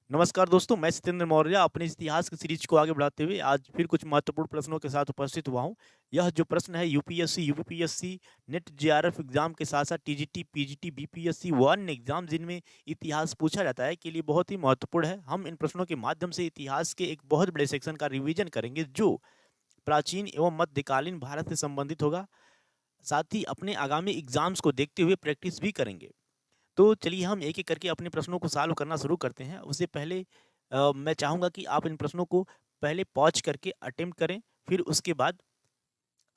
नमस्कार दोस्तों, मैं सत्येंद्र मौर्य अपने इतिहास की सीरीज को आगे बढ़ाते हुए आज फिर कुछ महत्वपूर्ण प्रश्नों के साथ उपस्थित हुआ हूं। यह जो प्रश्न है UPSC, UPPSC, net JRF exam के साथ साथ टीजीटी, पीजीटी, बीपीएससी व अन्य एग्जाम जिनमें इतिहास पूछा जाता है के लिए बहुत ही महत्वपूर्ण है। हम इन प्रश्नों के माध्यम से इतिहास के एक बहुत बड़े सेक्शन का रिवीजन करेंगे जो प्राचीन एवं मध्यकालीन भारत से संबंधित होगा। साथ ही अपने आगामी एग्जाम्स को देखते हुए प्रैक्टिस भी करेंगे। तो चलिए हम एक-एक करके अपने प्रश्नों को सॉल्व करना शुरू करते हैं। उससे पहले मैं चाहूँगा कि आप इन प्रश्नों को पहले पॉज़ करके अटेम्प्ट करें, फिर उसके बाद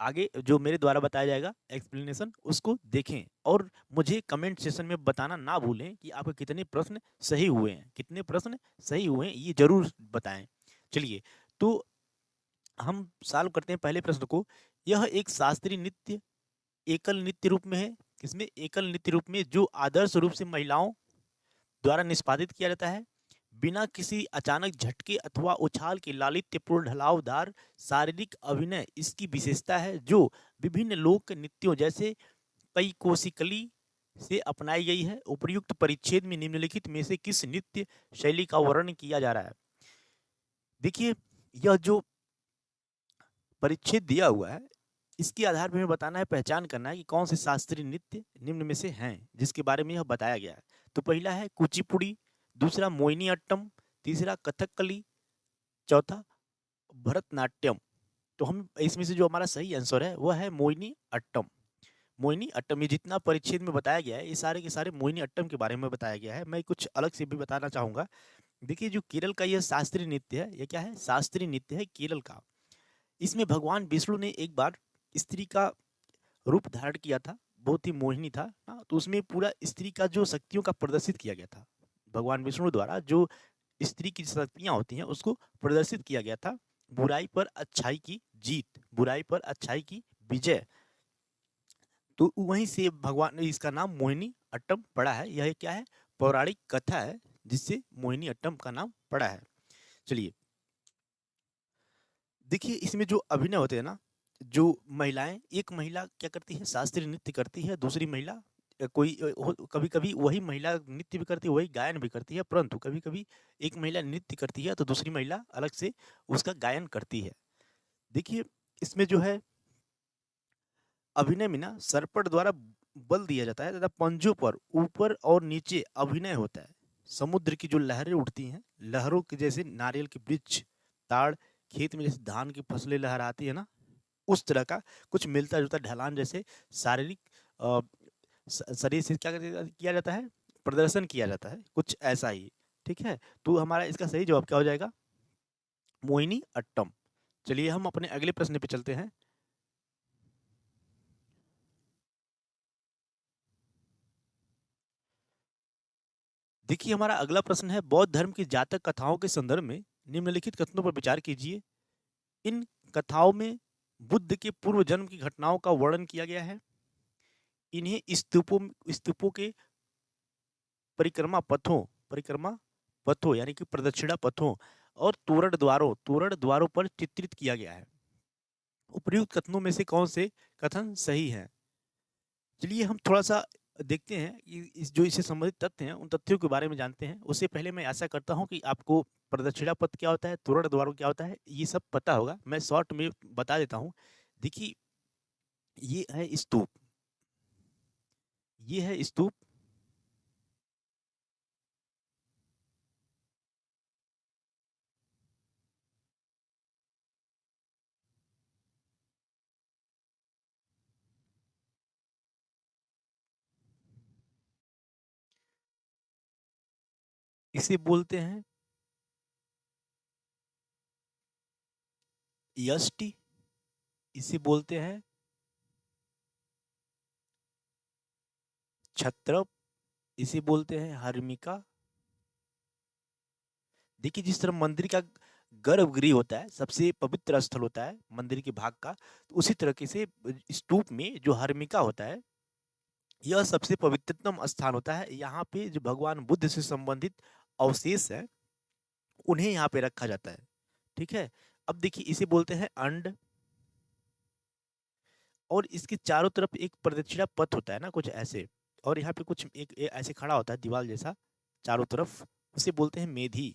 आगे जो मेरे द्वारा बताया जाएगा एक्सप्लेनेशन उसको देखें और मुझे कमेंट सेशन में बताना ना भूलें कि आपके कितने प्रश्न सही हुए हैं। कितने प्रश्न सही हुए हैं ये ज़रूर बताएँ। चलिए, तो हम सॉल्व करते हैं पहले प्रश्न को। यह एक शास्त्रीय नृत्य एकल नृत्य रूप में है। इसमें एकल नृत्य रूप में जो आदर्श रूप से महिलाओं द्वारा निष्पादित किया जाता है, बिना किसी अचानक झटके अथवा उछाल के लालित्यपूर्ण ढलावदार शारीरिक अभिनय इसकी विशेषता है, जो विभिन्न लोक नृत्यों जैसे कई कोशिकली से अपनाई गई है। उपर्युक्त परिच्छेद में निम्नलिखित में से किस नृत्य शैली का वर्णन किया जा रहा है? देखिए, यह जो परिच्छेद दिया हुआ है, इसके आधार पर हमें बताना है, पहचान करना है कि कौन से शास्त्रीय नृत्य निम्न में से हैं, जिसके बारे में यह बताया गया है। तो पहला है कुचिपुड़ी, दूसरा मोहिनीअट्टम, तीसरा कथकली, चौथा भरतनाट्यम। तो हम इसमें से जो हमारा सही आंसर है वह है मोहिनीअट्टम। मोहिनीअट्टम, ये जितना परिच्छेद में बताया गया है ये सारे के सारे मोहिनीअट्टम के बारे में बताया गया है। मैं कुछ अलग से भी बताना चाहूँगा। देखिए, जो केरल का यह शास्त्रीय नृत्य है, ये क्या है? शास्त्रीय नृत्य है केरल का। इसमें भगवान विष्णु ने एक बार स्त्री का रूप धारण किया था, बहुत ही मोहिनी था ना, तो उसमें पूरा स्त्री का जो शक्तियों का प्रदर्शित किया गया था। भगवान विष्णु द्वारा जो स्त्री की शक्तियाँ होती हैं उसको प्रदर्शित किया गया था। बुराई पर अच्छाई की जीत, बुराई पर अच्छाई की विजय। तो वहीं से भगवान ने इसका नाम मोहिनी अट्टम पड़ा है। यह क्या है? पौराणिक कथा है जिससे मोहिनी अट्टम का नाम पड़ा है। चलिए, देखिए इसमें जो अभिनय होते हैं ना, जो महिलाएं, एक महिला क्या करती है? शास्त्रीय नृत्य करती है, दूसरी महिला कभी कभी वही महिला नृत्य भी करती है, वही गायन भी करती है, परंतु कभी कभी एक महिला नृत्य करती है तो दूसरी महिला अलग से उसका गायन करती है। देखिए, इसमें जो है अभिनय में ना सरपट द्वारा बल दिया जाता है तथा पंजों पर ऊपर और नीचे अभिनय होता है। समुद्र की जो लहरें उठती हैं, लहरों के जैसे नारियल के वृक्ष, ताड़, खेत में जैसे धान की फसलें लहराती है ना, उस तरह का कुछ मिलता जुलता ढलान जैसे शारीरिक अ, शरीर से क्या किया जाता है? प्रदर्शन किया जाता है, कुछ ऐसा ही। ठीक है, तो हमारा इसका सही जवाब क्या हो जाएगा? मोहिनी अट्टम। चलिए हम अपने अगले प्रश्न पे चलते हैं। देखिए, हमारा अगला प्रश्न है, बौद्ध धर्म की जातक कथाओं के संदर्भ में निम्नलिखित कथनों पर विचार कीजिए। इन कथाओं में बुद्ध के पूर्व जन्म की घटनाओं का वर्णन किया गया है। इन्हें स्तूपों के परिक्रमा पथों यानी कि प्रदक्षिणा पथों और तोरण द्वारों पर चित्रित किया गया है। उपर्युक्त कथनों में से कौन से कथन सही हैं? चलिए हम थोड़ा सा देखते हैं कि इस जो इससे संबंधित तथ्य हैं उन तथ्यों के बारे में जानते हैं। उससे पहले मैं आशा करता हूँ कि आपको प्रदक्षिणा पथ क्या होता है, तोरण द्वारों क्या होता है, ये सब पता होगा। मैं शॉर्ट में बता देता हूँ। देखिए, ये है स्तूप, ये है स्तूप। इसे बोलते हैं यष्टि, इसे बोलते हैं छत्रप, इसे बोलते हैं हर्मिका। देखिए, जिस तरह मंदिर का गर्भगृह होता है, सबसे पवित्र स्थल होता है मंदिर के भाग का, तो उसी तरीके से स्तूप में जो हर्मिका होता है, यह सबसे पवित्रतम स्थान होता है। यहाँ पे जो भगवान बुद्ध से संबंधित अवशेष है, उन्हें यहाँ पे रखा जाता है। ठीक है, अब देखिए इसे बोलते हैं अंड, और इसके चारों तरफ एक प्रदक्षिणा पथ होता है ना, कुछ ऐसे, और यहाँ पे कुछ एक ऐसे खड़ा होता है दीवार जैसा चारों तरफ। उसे बोलते हैं मेधी,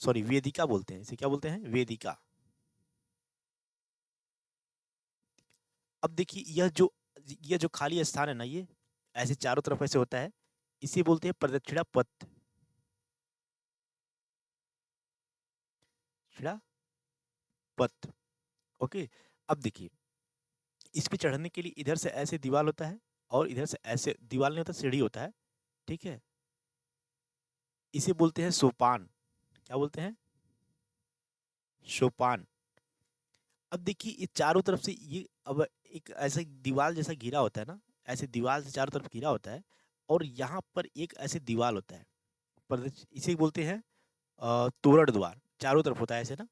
सॉरी वेदिका बोलते हैं, इसे क्या बोलते हैं, वेदिका। अब देखिए यह जो खाली स्थान है ना, ये ऐसे चारों तरफ ऐसे होता है, इसे बोलते हैं प्रदक्षिणा पथ, शिड़ा पथ। ओके, अब देखिए इस पे चढ़ने के लिए इधर से ऐसे दीवार होता है और इधर से ऐसे दीवार नहीं होता, सीढ़ी होता है, ठीक है। इसे बोलते हैं सोपान, क्या बोलते हैं, सोपान। अब देखिए ये चारों तरफ से ये अब एक ऐसा दीवार जैसा घिरा होता है ना, ऐसे दीवार से चारों तरफ घिरा होता है, और यहाँ पर एक ऐसे दीवार होता है, इसे बोलते हैं तोरण द्वार, चारों तरफ होता है ऐसे ना,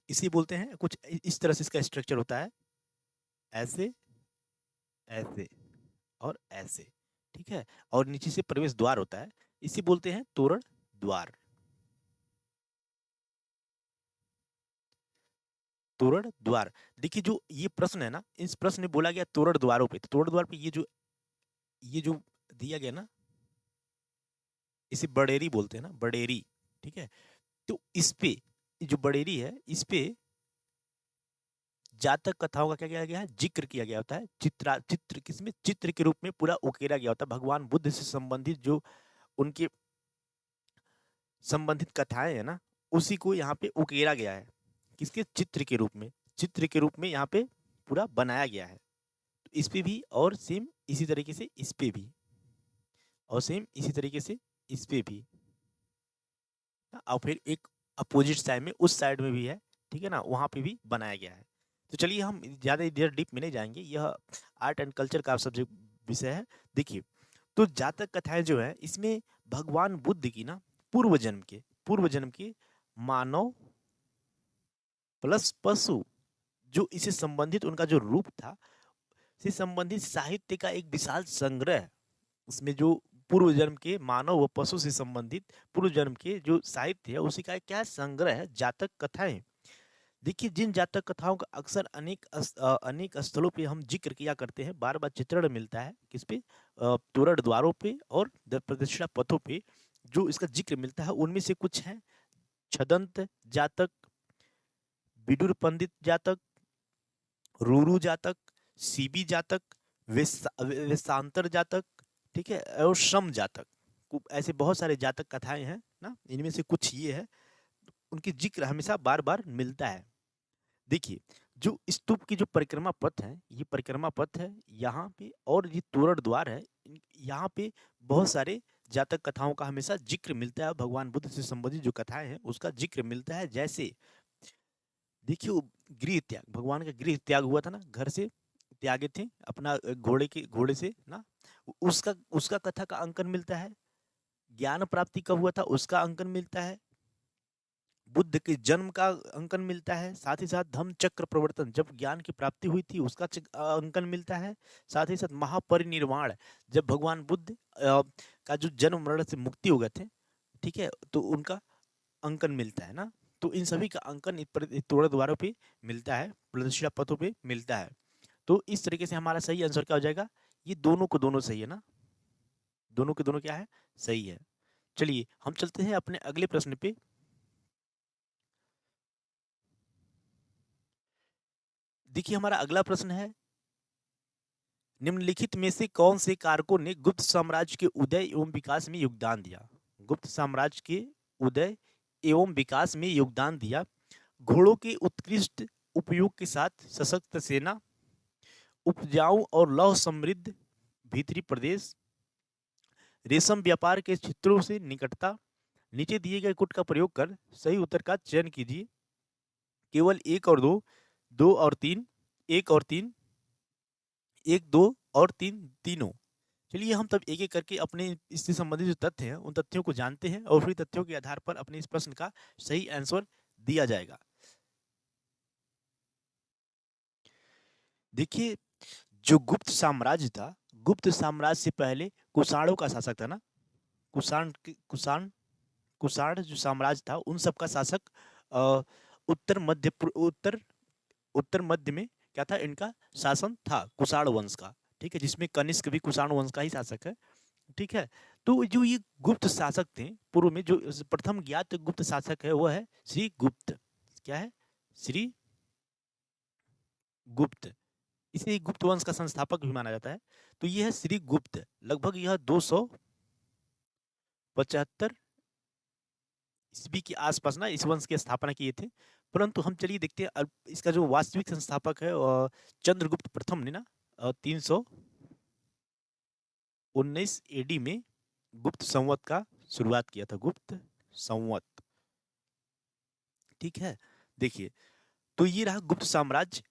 इसे बोलते हैं कुछ इस तरह से इसका स्ट्रक्चर होता है, ऐसे ऐसे और ऐसे, ठीक है। और नीचे से प्रवेश द्वार होता है, इसे बोलते हैं तोरण द्वार, तोरण द्वार। देखिए जो ये प्रश्न है ना, इस प्रश्न में बोला गया तोरण द्वारों पे, तो तोरण द्वार पे ये जो दिया गया ना, इसे बडेरी बोलते हैं ना, बडेरी, ठीक है। तो इस पे जो बडेरी है, इस पे जातक कथाओं का क्या किया गया है, जिक्र किया गया होता है, चित्र किसमें, चित्र के रूप में पूरा उकेरा गया होता है, भगवान बुद्ध से संबंधित जो उनके संबंधित कथाएं है ना, उसी को यहाँ पे उकेरा गया है, किसके, चित्र के रूप में, चित्र के रूप में यहाँ पे पूरा बनाया गया है। तो इस पे भी और सेम इसी तरीके से इस पे भी, और सेम इसी तरीके से इस पे भी, और फिर एक अपोजिट साइड में उस साइड में भी है, ठीक है ना, वहाँ पे भी बनाया गया है। तो चलिए हम ज़्यादा इधर डीप में नहीं जाएंगे, यह आर्ट एंड कल्चर का सब्जेक्ट विषय है। देखिए तो जातक कथाएं जो है, इसमें भगवान बुद्ध की ना पूर्व जन्म के मानव प्लस पशु, जो इसे संबंधित उनका जो रूप था, से संबंधित साहित्य का एक विशाल संग्रह है। उसमें जो पूर्व जन्म के मानव व पशु से संबंधित पूर्व जन्म के जो साहित्य है, उसी का एक क्या संग्रह है, जातक कथाएं। देखिए जिन जातक कथाओं का अक्सर अनेक स्थलों पे हम जिक्र किया करते हैं, बार बार चित्रण मिलता है किस पे, तोरण द्वारों पे और प्रदक्षिणा पथों पे जो इसका जिक्र मिलता है, उनमें से कुछ हैं छदंत जातक, विदुर पंडित जातक, रूरू जातक, सीबी जातक, वेशांतर जातक, ठीक है, और श्रम जातक। ऐसे बहुत सारे जातक कथाएं हैं ना, इनमें से कुछ ये है, उनकी जिक्र हमेशा बार बार मिलता है। देखिए जो स्तूप की जो परिक्रमा पथ है, ये परिक्रमा पथ है यहाँ पे, और ये तोरण द्वार है, यहाँ पे बहुत सारे जातक कथाओं का हमेशा जिक्र मिलता है, भगवान बुद्ध से संबंधित जो कथाएं हैं उसका जिक्र मिलता है। जैसे देखिए गृह त्याग, भगवान का गृह त्याग हुआ था ना, घर से त्यागे थे अपना घोड़े से ना, उसका उसका कथा का अंकन मिलता है। ज्ञान प्राप्ति कब हुआ था उसका अंकन मिलता है। बुद्ध के जन्म का अंकन मिलता है, साथ ही साथ धम्म चक्र प्रवर्तन, जब ज्ञान की प्राप्ति हुई थी उसका अंकन मिलता है। साथ ही साथ महापरिनिर्वाण, जब भगवान बुद्ध का जो जन्म मरण से मुक्ति हो गए थे, ठीक है, तो उनका अंकन मिलता है ना। तो इन सभी का अंकन तोड़ द्वारों पे मिलता है, प्रदर्शित पथों पे मिलता है। तो इस तरीके से हमारा सही आंसर क्या हो जाएगा, ये दोनों को दोनों सही है ना, दोनों के दोनों क्या है, सही है। चलिए हम चलते हैं अपने अगले प्रश्न पे। देखिए हमारा अगला प्रश्न है, निम्नलिखित में से कौन से कारकों ने गुप्त साम्राज्य के उदय एवं विकास में योगदान दिया, गुप्त साम्राज्य के उदय एवं विकास में योगदान दिया। घोड़ों के उत्कृष्ट उपयोग के साथ सशक्त सेना, उपजाऊ और लौह समृद्ध भीतरी प्रदेश, रेशम व्यापार के क्षेत्रों से निकटता। नीचे दिए गए कुट का प्रयोग कर सही उत्तर का चयन कीजिए, केवल एक और दो, दो और तीन, एक और तीन, एक दो और तीन, तीनों। चलिए हम तब एक एक करके अपने इससे संबंधित जो तथ्य हैं उन तथ्यों को जानते हैं, और फिर तथ्यों के आधार पर अपने इस प्रश्न का सही आंसर दिया जाएगा। देखिए जो गुप्त साम्राज्य था, गुप्त साम्राज्य से पहले कुषाणों का शासक था ना, कुषाण कुषाण कुषाण जो साम्राज्य था उन सब का शासक अ, उत्तर मध्य उत्तर उत्तर मध्य में क्या था, इनका शासन था कुषाण वंश का, ठीक है, जिसमें कनिष्क भी कुषाण वंश का ही शासक है। ठीक है। तो जो ये गुप्त शासक थे पूर्व में, जो प्रथम ज्ञात गुप्त शासक है वह है श्री गुप्त। क्या है? श्री गुप्त। इसे गुप्त वंश का संस्थापक भी माना जाता है। तो ये है श्री गुप्त, लगभग यह 275 ईस्वी के आसपास ना इस वंश की स्थापना किए थे। परंतु हम चलिए देखते हैं इसका जो वास्तविक संस्थापक है चंद्रगुप्त प्रथम ने ना 319 एडी में गुप्त संवत का शुरुआत किया था। गुप्त संवत, ठीक है। देखिए, तो ये रहा गुप्त साम्राज्य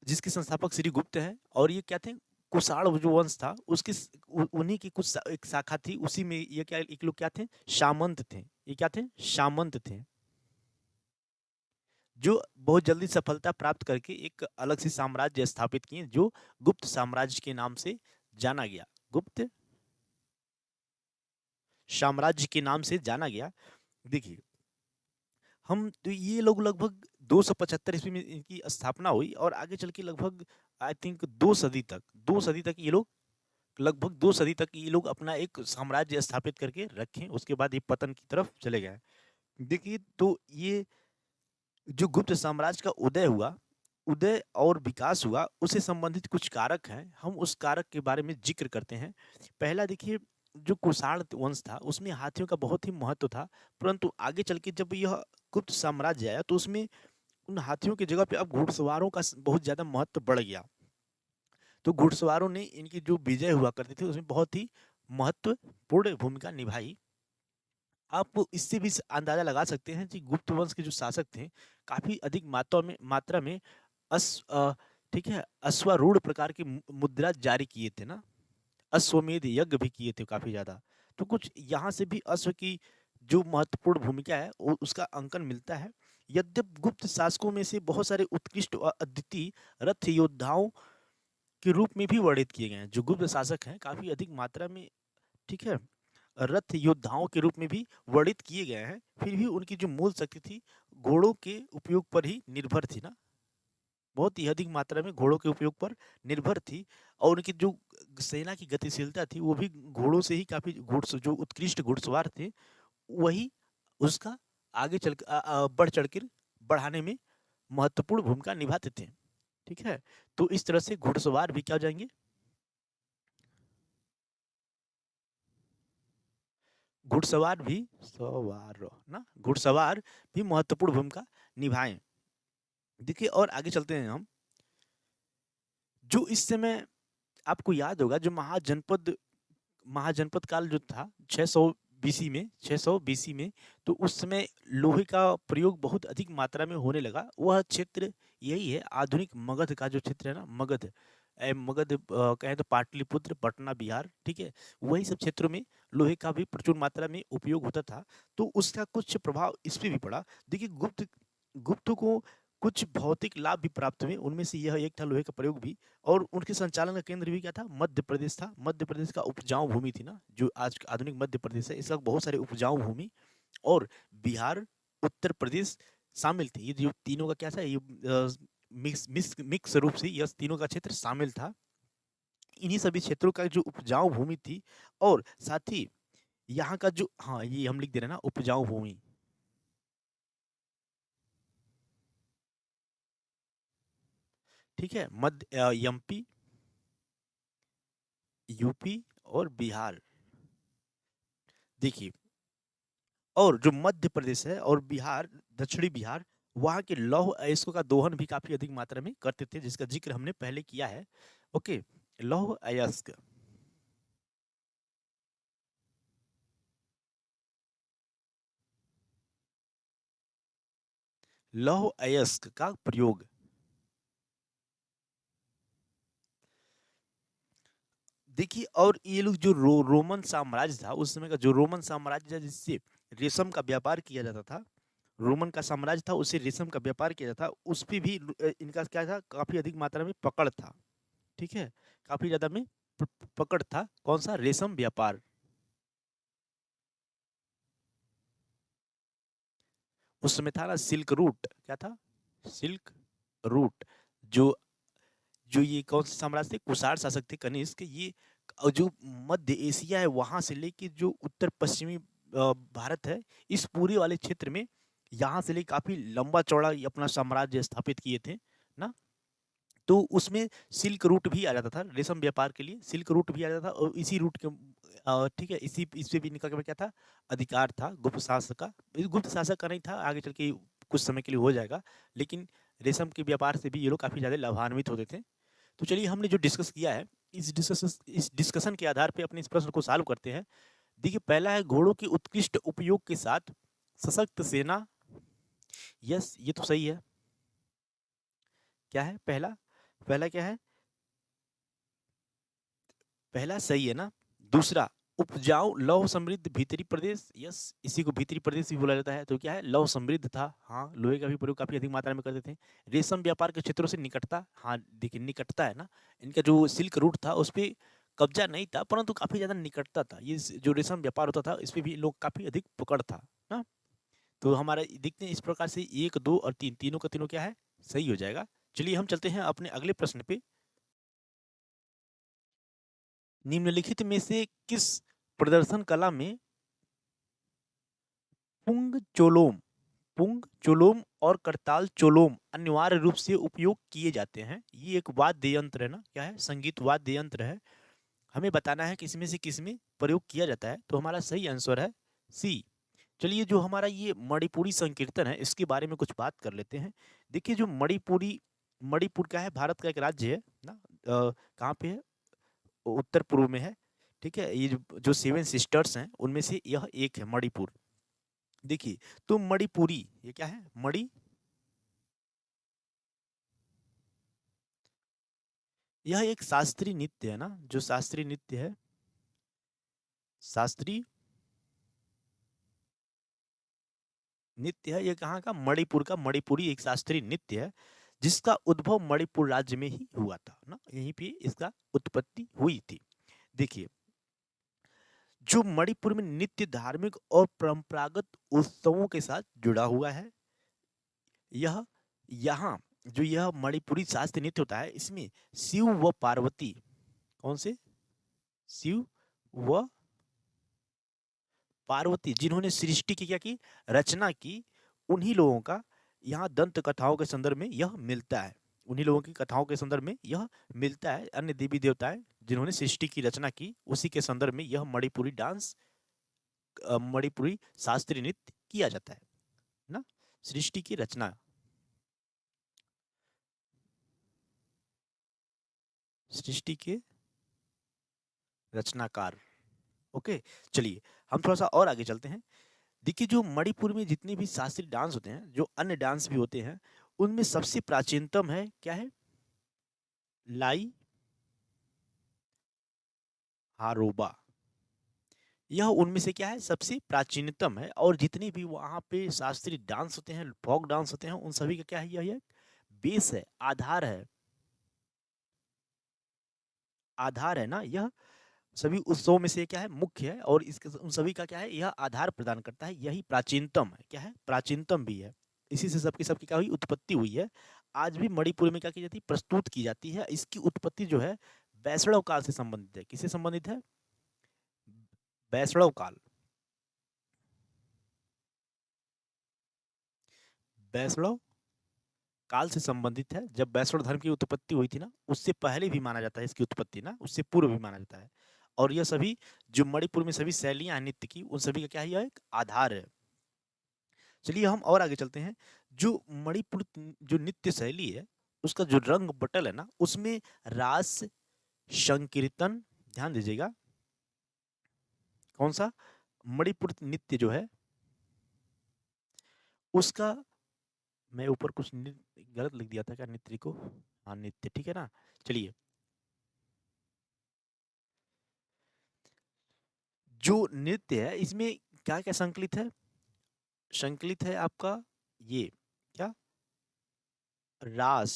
जिसके संस्थापक श्री गुप्त है। और ये क्या थे? कुषाण जो वंश था उसकी उन्हीं की कुछ एक शाखा थी, उसी में ये क्या एक लोग क्या थे? सामंत थे। ये क्या थे? सामंत थे, जो बहुत जल्दी सफलता प्राप्त करके एक अलग से साम्राज्य स्थापित किए जो गुप्त साम्राज्य के नाम से जाना गया। गुप्त साम्राज्य के नाम से जाना गया। देखिए, हम तो ये लोग लगभग 275 ईस्वी में इनकी स्थापना हुई और आगे चल के लगभग आई थिंक 2 सदी तक ये लोग, लगभग 2 सदी तक ये लोग अपना एक साम्राज्य स्थापित करके रखें। उसके बाद ये पतन की तरफ चले गए। देखिए, तो ये जो गुप्त साम्राज्य का उदय हुआ, उदय और विकास हुआ, उससे संबंधित कुछ कारक हैं। हम उस कारक के बारे में जिक्र करते हैं। पहला देखिए, जो कुषाण वंश था उसमें हाथियों का बहुत ही महत्व था। परंतु आगे चल के जब यह गुप्त साम्राज्य आया तो उसमें उन हाथियों की जगह पे अब घुड़सवारों का बहुत ज्यादा महत्व बढ़ गया। तो घुड़सवारों ने इनकी जो विजय हुआ करती थी उसमें बहुत ही महत्वपूर्ण भूमिका निभाई। आप इससे भी अंदाजा लगा सकते हैं कि गुप्त वंश के जो शासक थे काफी अधिक मात्रा में ठीक है, अश्वारूढ़ प्रकार की मुद्रा जारी किए थे ना। अश्वमेध यज्ञ भी किए थे काफी ज्यादा। तो कुछ यहाँ से भी अश्व की जो महत्वपूर्ण भूमिका है उसका अंकन मिलता है। यद्यप गुप्त शासकों में से बहुत सारे उत्कृष्ट और अद्वितीय रथ योद्धाओं के रूप में भी वर्णित किए गए हैं। जो गुप्त शासक हैं काफी अधिक मात्रा में, ठीक है, रथ योद्धाओं के रूप में भी वर्णित किए गए हैं। फिर भी उनकी जो मूल शक्ति थी घोड़ों के उपयोग पर ही निर्भर थी ना। बहुत ही अधिक मात्रा में घोड़ों के उपयोग पर निर्भर थी। और उनकी जो सेना की गतिशीलता थी वो भी घोड़ों से ही, काफी जो उत्कृष्ट घुड़सवार थे वही उसका आगे चल बढ़ चढ़कर बढ़ाने में महत्वपूर्ण भूमिका निभाते थे। ठीक है, तो इस तरह से घुड़सवार भी क्या हो जाएंगे? घुड़सवार भी सवार ना, घुड़सवार भी महत्वपूर्ण भूमिका निभाएं। देखिए, और आगे चलते हैं हम। जो इस समय आपको याद होगा, जो महाजनपद काल जो था 600 बीसी में, तो उस समय लोहे का प्रयोग बहुत अधिक मात्रा में होने लगा। वह क्षेत्र यही है आधुनिक मगध का जो क्षेत्र है ना, मगध मगध कहें तो पाटलिपुत्र, पटना, बिहार, ठीक है, वही सब क्षेत्रों में लोहे का भी प्रचुर मात्रा में उपयोग होता था। तो उसका कुछ प्रभाव इस पे भी पड़ा। देखिए, गुप्त को कुछ भौतिक लाभ भी प्राप्त हुए, उनमें से यह एक था लोहे का प्रयोग भी। और उनके संचालन का केंद्र भी क्या था? मध्य प्रदेश था। मध्य प्रदेश का उपजाऊ भूमि थी ना, जो आज का आधुनिक मध्य प्रदेश है, इसका बहुत सारे उपजाऊ भूमि। और बिहार, उत्तर प्रदेश शामिल थे। ये जो तीनों का क्या था, ये मिक्स रूप से यह तीनों का क्षेत्र शामिल था। इन्हीं सभी क्षेत्रों का जो उपजाऊ भूमि थी, और साथ ही यहाँ का जो, हाँ ये हम लिख दे रहे हैं ना, उपजाऊ भूमि, ठीक है, मध्य एमपी, यूपी और बिहार। देखिए, और जो मध्य प्रदेश है और बिहार, दक्षिणी बिहार, वहाँ के लौह अयस्कों का दोहन भी काफी अधिक मात्रा में करते थे, जिसका जिक्र हमने पहले किया है। ओके, लौह अयस्क, लौह अयस्क का प्रयोग। देखिए, और ये लोग जो रोमन साम्राज्य था उस समय का, जो रोमन साम्राज्य था जिससे रेशम का व्यापार किया जाता था, रोमन का साम्राज्य था उससे रेशम का व्यापार किया जाता था, उस पे भी इनका क्या था? काफी अधिक मात्रा में पकड़ था। ठीक है, काफी ज्यादा में पकड़ था। कौन सा? रेशम व्यापार। उस समय था ना सिल्क रूट। क्या था? Silk route. जो जो ये कौन से साम्राज्य थे? कुषाण शासक थे, कनिष्क। ये और जो मध्य एशिया है वहां से लेके जो उत्तर पश्चिमी भारत है, इस पूरे वाले क्षेत्र में यहाँ से लेके काफी लंबा चौड़ा ये अपना साम्राज्य स्थापित किए थे ना। तो उसमें सिल्क रूट भी आ जाता था, रेशम व्यापार के लिए सिल्क रूट भी आ जाता था, और इसी रूट के ठीक है, इसी इस पे भी इनका क्या था, अधिकार था गुप्त शासक का। गुप्त शासक का नहीं था, आगे चल के कुछ समय के लिए हो जाएगा, लेकिन रेशम के व्यापार से भी ये लोग काफी ज्यादा लाभान्वित होते थे। तो चलिए हमने जो डिस्कस किया है, इस डिस्कशन के आधार पे अपने इस प्रश्न को सॉल्व करते हैं। देखिए पहला है घोड़ों के उत्कृष्ट उपयोग के साथ सशक्त सेना। यस, ये तो सही है। क्या है पहला? पहला क्या है? पहला सही है ना। दूसरा, उपजाऊ लौह समृद्ध भीतरी प्रदेश। यस, इसी को भीतरी प्रदेश भी बोला जाता है। तो क्या है, लौह समृद्ध था। हाँ, लोहे का भी प्रयोग काफी अधिक मात्रा में करते थे। रेशम व्यापार के क्षेत्रों से निकटता, हाँ देखिए निकटता है ना, इनका जो सिल्क रूट था उस पर कब्जा नहीं था, परंतु काफी ज्यादा निकटता था। ये जो रेशम व्यापार होता था इस पे भी लोग काफी अधिक पकड़ था ना। तो हमारा देखते हैं इस प्रकार से 1, 2 और 3 तीनों का तीनों क्या है, सही हो जाएगा। चलिए हम चलते हैं अपने अगले प्रश्न पे। निम्नलिखित में से किस प्रदर्शन कला में पुंग चोलोम, पुंग चोलोम और करताल चोलोम अनिवार्य रूप से उपयोग किए जाते हैं? ये एक वाद्य यंत्र है ना, क्या है, संगीत वाद्य यंत्र है। हमें बताना है किसमें से किसमें प्रयोग किया जाता है। तो हमारा सही आंसर है सी। चलिए जो हमारा ये मणिपुरी संकीर्तन है इसके बारे में कुछ बात कर लेते हैं। देखिए जो मणिपुरी, मणिपुर क्या है, भारत का एक राज्य है ना। कहाँ पे है? उत्तर पूर्व में है। ठीक है, ये जो 7 सिस्टर्स हैं उनमें से यह एक है मणिपुर। देखिए तो मणिपुरी ये क्या है, मणि, यह एक शास्त्रीय नृत्य है ना, जो शास्त्रीय नृत्य है, शास्त्रीय नृत्य है। ये कहाँ का, मणिपुर का। मणिपुरी एक शास्त्रीय नृत्य है जिसका उद्भव मणिपुर राज्य में ही हुआ था ना, यहीं पे इसका उत्पत्ति हुई थी। देखिए जो मणिपुर में नृत्य धार्मिक और परंपरागत उत्सवों के साथ जुड़ा हुआ है। यह यहाँ जो यह मणिपुरी शास्त्रीय नृत्य होता है इसमें शिव व पार्वती, कौन से, शिव व पार्वती, जिन्होंने सृष्टि की क्या की, रचना की, उन्हीं लोगों का यहाँ दंत कथाओं के संदर्भ में यह मिलता है। उन्हीं लोगों की कथाओं के संदर्भ में यह मिलता है। अन्य देवी देवताएं जिन्होंने सृष्टि की रचना की उसी के संदर्भ में यह मणिपुरी डांस, मणिपुरी शास्त्रीय नृत्य किया जाता है ना। सृष्टि की रचना, सृष्टि के रचनाकार। ओके, चलिए हम थोड़ा सा और आगे चलते हैं। देखिए जो मणिपुर में जितने भी शास्त्रीय डांस होते हैं, जो अन्य डांस भी होते हैं, उनमें सबसे प्राचीनतम है क्या है, लाई हारोबा। यह उनमें से क्या है, सबसे प्राचीनतम है। और जितने भी वहां पे शास्त्रीय डांस होते हैं, फोक डांस होते हैं, उन सभी का क्या है, यह बेस है, आधार है, आधार है ना। यह सभी उत्सवों में से क्या है, मुख्य है, और इसके उन सभी का क्या है, यह आधार प्रदान करता है। यही प्राचीनतम है, क्या है, प्राचीनतम भी है। इसी से सबकी सबकी क्या हुई, उत्पत्ति हुई है। आज भी मणिपुर में क्या की जाती है, प्रस्तुत की जाती है। इसकी उत्पत्ति जो है वैष्णव काल से संबंधित है। किससे संबंधित है, वैष्णव काल, वैष्णव काल से संबंधित है। जब वैष्णव धर्म की उत्पत्ति हुई थी ना, उससे पहले भी माना जाता है इसकी उत्पत्ति ना, उससे पूर्व भी माना जाता है। और यह सभी जो मणिपुर में सभी शैलियां हैं नृत्य की, उन सभी का क्या है, यह एक आधार है। चलिए हम और आगे चलते हैं। जो मणिपुर जो नृत्य शैली है उसका जो रंग बटल है ना, उसमें रास, संकीर्तन, ध्यान दीजिएगा, कौन सा, मणिपुर नृत्य जो है उसका, मैं ऊपर कुछ गलत लिख दिया था क्या, नृत्य को, हाँ नृत्य, ठीक है ना। चलिए जो नृत्य है इसमें क्या क्या संकलित है, संकलित है आपका ये क्या, रास,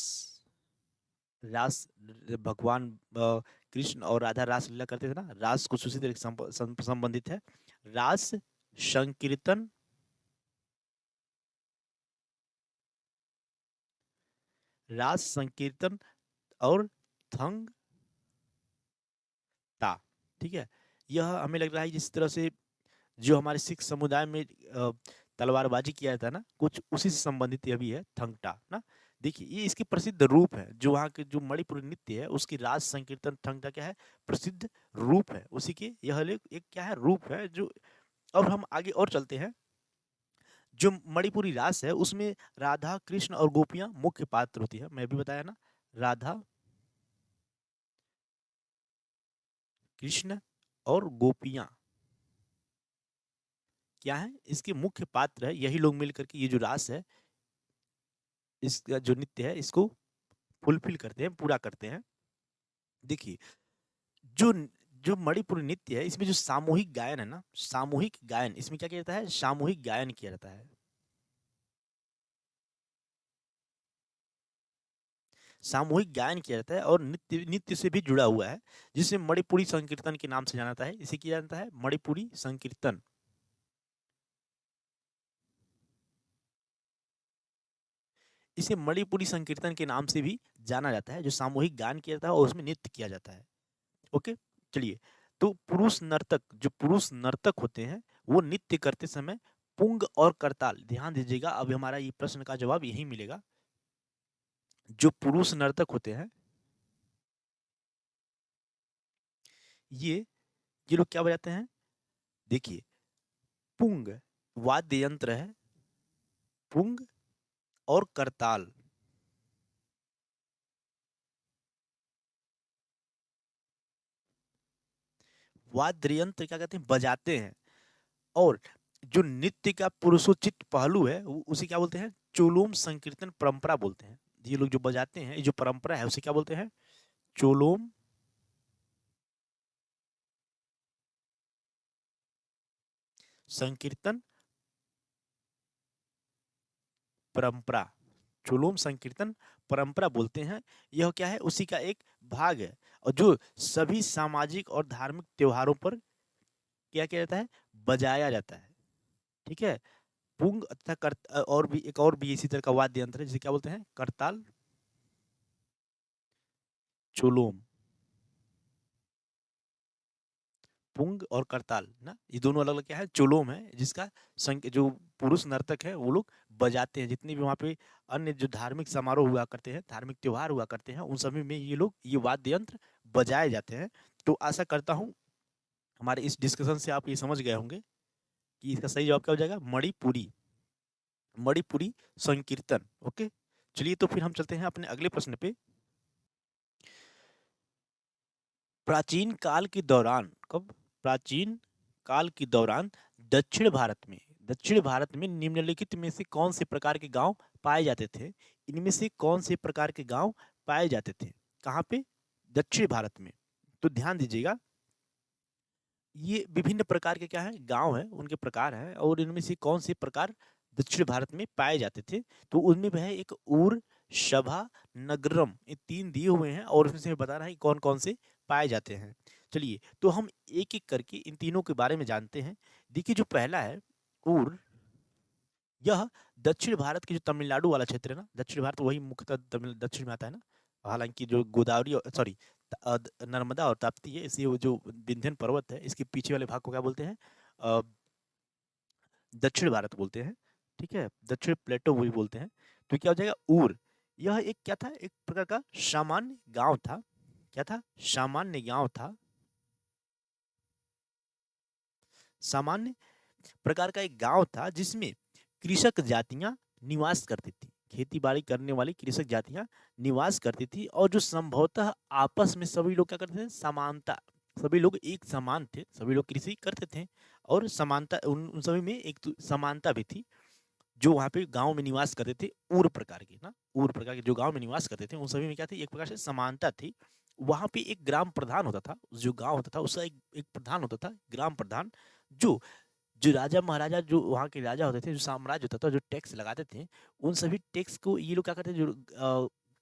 रास, भगवान कृष्ण और राधा रास लीला करते थे ना, रास कुछ उसी तरह से संबंधित है। रास, संकीर्तन, रास संकीर्तन और थंग ता, ठीक है, यह हमें लग रहा है जिस तरह से जो हमारे सिख समुदाय में तलवारबाजी किया जाता है ना, कुछ उसी से संबंधित यह भी है थंगटा ना। देखिए ये इसकी प्रसिद्ध रूप है, जो वहाँ के जो मणिपुरी नृत्य है उसकी राज संकीर्तन थंगटा क्या है, प्रसिद्ध रूप है उसी के, यह एक क्या है, रूप है जो। अब हम आगे और चलते हैं। जो मणिपुरी रास है उसमें राधा कृष्ण और गोपियां मुख्य पात्र होती है, मैं भी बताया ना, राधा कृष्ण और गोपियां क्या है, इसके मुख्य पात्र है। यही लोग मिलकर के ये जो रास है, इसका जो नृत्य है इसको फुलफिल करते हैं, पूरा करते हैं। देखिए जो जो मणिपुरी नृत्य है इसमें जो सामूहिक गायन है ना, सामूहिक गायन, इसमें क्या किया जाता है, सामूहिक गायन किया जाता है। सामूहिक गायन किया जाता है और नृत्य नृत्य से भी जुड़ा हुआ है, जिसे मणिपुरी संकीर्तन के नाम से जाना जाता है। इसे किया जाता है मणिपुरी संकीर्तन। इसे मणिपुरी संकीर्तन के नाम से भी जाना जाता है, जो सामूहिक गान किया जाता है और उसमें नृत्य किया जाता है। ओके, चलिए। तो पुरुष नर्तक, जो पुरुष नर्तक होते हैं वो नृत्य करते समय पुंग और करताल, ध्यान दीजिएगा, अब हमारा ये प्रश्न का जवाब यही मिलेगा। जो पुरुष नर्तक होते हैं ये ये लोग क्या बजाते हैं, देखिए पुंग वाद्य यंत्र है, पुंग और करताल। वाद्य यंत्र क्या कहते हैं, बजाते हैं। और जो नृत्य का पुरुषोचित पहलू है उसे क्या बोलते हैं, चोलोम संकीर्तन परंपरा बोलते हैं। ये लोग जो बजाते हैं, ये जो परंपरा है उसे क्या बोलते हैं, चोलोम संकीर्तन परंपरा, चोलोम संकीर्तन परंपरा बोलते हैं। यह क्या है, उसी का एक भाग है, और जो सभी सामाजिक और धार्मिक त्योहारों पर क्या किया जाता है, बजाया जाता है। ठीक है, पुंग तथा और भी एक और भी इसी तरह का वाद्य यंत्र है जिसे क्या बोलते हैं, करताल, चोलोम। पुंग और करताल ना, ये दोनों अलग अलग क्या है, चोलोम है, जिसका जो पुरुष नर्तक है वो लोग बजाते हैं। जितने भी वहाँ पे अन्य जो धार्मिक समारोह हुआ करते हैं, धार्मिक त्योहार हुआ करते हैं, उन सभी में ये लोग ये वाद्य यंत्र बजाए जाते हैं। तो आशा करता हूँ हमारे इस डिस्कशन से आप ये समझ गए होंगे कि इसका सही जवाब क्या हो जाएगा, मणिपुरी, मणिपुरी संकीर्तन। ओके, चलिए तो फिर हम चलते हैं अपने अगले प्रश्न पे। प्राचीन काल के दौरान, कब, प्राचीन काल के दौरान दक्षिण भारत में, दक्षिण भारत में निम्नलिखित में से कौन से प्रकार के गांव पाए जाते थे, इनमें से कौन से प्रकार के गांव पाए जाते थे, कहाँ पे, दक्षिण भारत में। तो ध्यान दीजिएगा, ये विभिन्न प्रकार के क्या है, गांव है, उनके प्रकार हैं, और इनमें से कौन से प्रकार दक्षिण भारत में पाए जाते थे। तो उनमें वह एक ऊर, शभा, नगरम, ये तीन दिए हुए हैं और उसमें से बता रहा है कौन कौन से पाए जाते हैं। चलिए तो हम एक एक करके इन तीनों के बारे में जानते हैं। देखिए जो पहला है ऊर, यह दक्षिण भारत की जो तमिलनाडु वाला क्षेत्र है ना, दक्षिण भारत वही मुख्यतः तमिल दक्षिण में आता है ना, हालांकि जो गोदावरी, सॉरी नर्मदा और ताप्ती है, इसी वो जो विंध्यन पर्वत है इसके पीछे वाले भाग को क्या बोलते हैं, अ, दक्षिण भारत बोलते हैं। ठीक है, दक्षिण प्लेटो वही बोलते हैं। तो क्या हो जाएगा ऊर, यह एक क्या था, एक प्रकार का सामान्य गांव था। क्या था, सामान्य गांव था, सामान्य प्रकार का एक गांव था जिसमें कृषक जातियां निवास करती थी, खेती बाड़ी करने वाली कृषक जातियां निवास करती थी, और जो संभवतः आपस में सभी लोग क्या करते थे, समानता, सभी लोग एक समान थे, सभी लोग कृषि करते थे और समानता उन सभी में एक समानता भी थी। जो वहाँ पे गांव में निवास करते थे ऊर प्रकार के ना, ऊर प्रकार के जो गांव में निवास करते थे उन सभी में क्या थी, एक प्रकार से समानता थी। वहाँ पे एक ग्राम प्रधान होता था, जो गांव होता था उसका एक प्रधान होता था, ग्राम प्रधान, जो जो राजा महाराजा जो वहाँ के राजा होते थे, जो साम्राज्य होता था, जो टैक्स लगाते थे, उन सभी टैक्स को ये लोग क्या करते थे, जो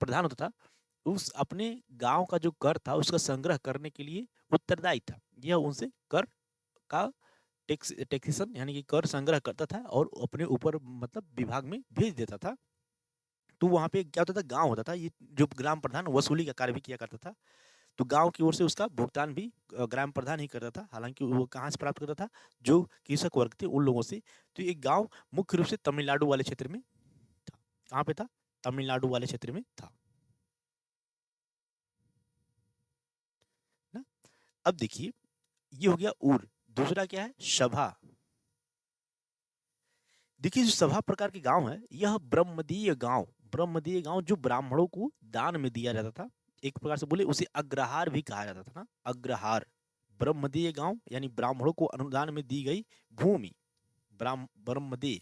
प्रधान होता था उस अपने गांव का जो कर था उसका संग्रह करने के लिए उत्तरदायी था। यह उनसे कर का टैक्सेशन यानी कि कर संग्रह करता था और अपने ऊपर मतलब विभाग में भेज देता था। तो वहाँ पे क्या होता था, गांव होता था, ये जो ग्राम प्रधान वसूली का कार्य भी किया करता था। तो गांव की ओर से उसका भुगतान भी ग्राम प्रधान ही करता था। हालांकि वो कहाँ से प्राप्त करता था, जो कृषक वर्ग थे उन लोगों से। तो ये गांव मुख्य रूप से तमिलनाडु वाले क्षेत्र में था। कहाँ पे था? तमिलनाडु वाले क्षेत्र में था ना। अब देखिए, ये हो गया ऊर। दूसरा क्या है? सभा। देखिए, जो सभा प्रकार के गांव है, यह ब्रह्मदीय गांव, ब्रह्मदीय गांव जो ब्राह्मणों को दान में दिया जाता था। एक प्रकार से बोले उसे अग्रहार भी कहा जाता था ना, अग्रहार। ब्रह्मदीय गांव यानी ब्राह्मणों को अनुदान में दी गई भूमि, ब्रह्मदीय।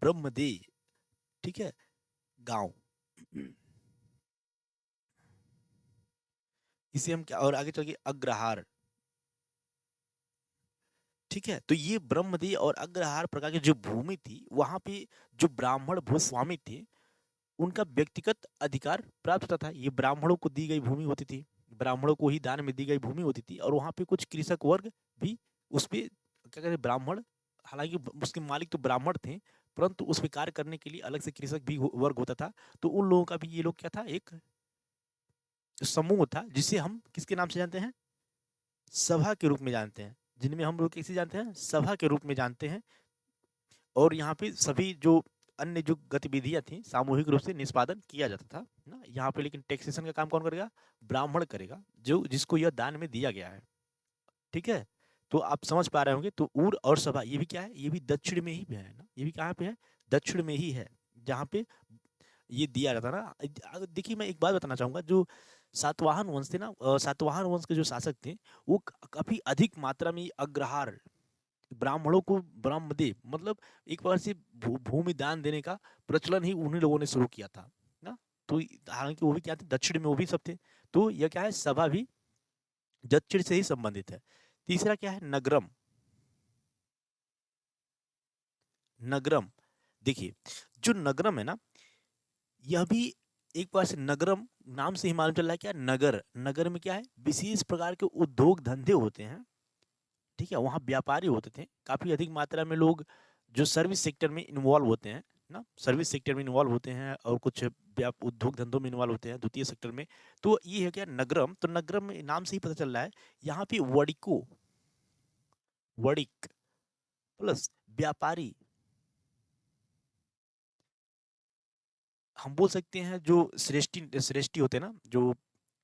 ब्रह्मदीय, ठीक है, गांव। इसे हम क्या, और आगे चल के अग्रहार, ठीक है। तो ये ब्रह्मदीय और अग्रहार प्रकार की जो भूमि थी, वहां पे जो ब्राह्मण भूस्वामी थे, उनका व्यक्तिगत अधिकार प्राप्त होता था। ये ब्राह्मणों को दी गई भूमि होती थी, ब्राह्मणों को ही दान में दी गई भूमि होती थी। और वहां पे कुछ कृषक वर्ग भी उस पे क्या कहते हैं, ब्राह्मण, हालांकि उसके मालिक तो ब्राह्मण थे, परंतु उस पे कार्य करने के लिए अलग से कृषक भी वर्ग होता था। तो उन लोगों का भी ये लोग क्या था, एक समूह था, जिसे हम किसके नाम से जानते हैं? सभा के रूप में जानते हैं। जिनमें हम लोग किसे जानते हैं? सभा के रूप में जानते हैं। और यहाँ पे सभी जो अन्य जो गतिविधियां थी, सामूहिक रूप से निष्पादन किया जाता था ना यहाँ पे। लेकिन टैक्सेशन का काम कौन करेगा? ब्राह्मण करेगा, जो जिसको यह दान में दिया गया है, ठीक है। तो आप समझ पा रहे होंगे। तो ऊर और सभा, ये भी क्या है? ये भी दक्षिण में ही है ना। ये भी कहाँ पे है? दक्षिण में ही है, जहाँ पे ये दिया जाता ना। देखिए, मैं एक बात बताना चाहूंगा। जो सातवाहन वंश थे ना, सातवाहन वंश के जो शासक थे, वो काफी अधिक मात्रा में अग्रहार, ब्राह्मणों को ब्रह्मदेव, मतलब एक प्रकार से भूमि दान देने का प्रचलन ही उन्हीं लोगों ने शुरू किया था ना। तो हालांकि वो भी क्या थे, दक्षिण में वो भी सब थे। तो यह क्या है, सभा भी दक्षिण से ही संबंधित है। तीसरा क्या है? नगरम। नगरम, देखिए, जो नगरम है ना, यह भी एक बार से नगरम नाम से ही मालूम चल रहा है क्या? नगर। नगर में क्या है? विशेष प्रकार के उद्योग धंधे होते हैं, ठीक है। वहाँ व्यापारी होते थे काफी अधिक मात्रा में लोग, जो सर्विस सेक्टर में इन्वॉल्व होते हैं ना, सर्विस सेक्टर में इन्वॉल्व होते हैं, और कुछ उद्योग धंधों में इन्वॉल्व होते हैं, द्वितीय सेक्टर में। तो ये है क्या? नगरम। तो नगरम में नाम से ही पता चल रहा है, यहाँ पे वड़िको, वड़िक प्लस व्यापारी, हम बोल सकते हैं जो श्रेष्ठी श्रेष्ठी होते हैं ना, जो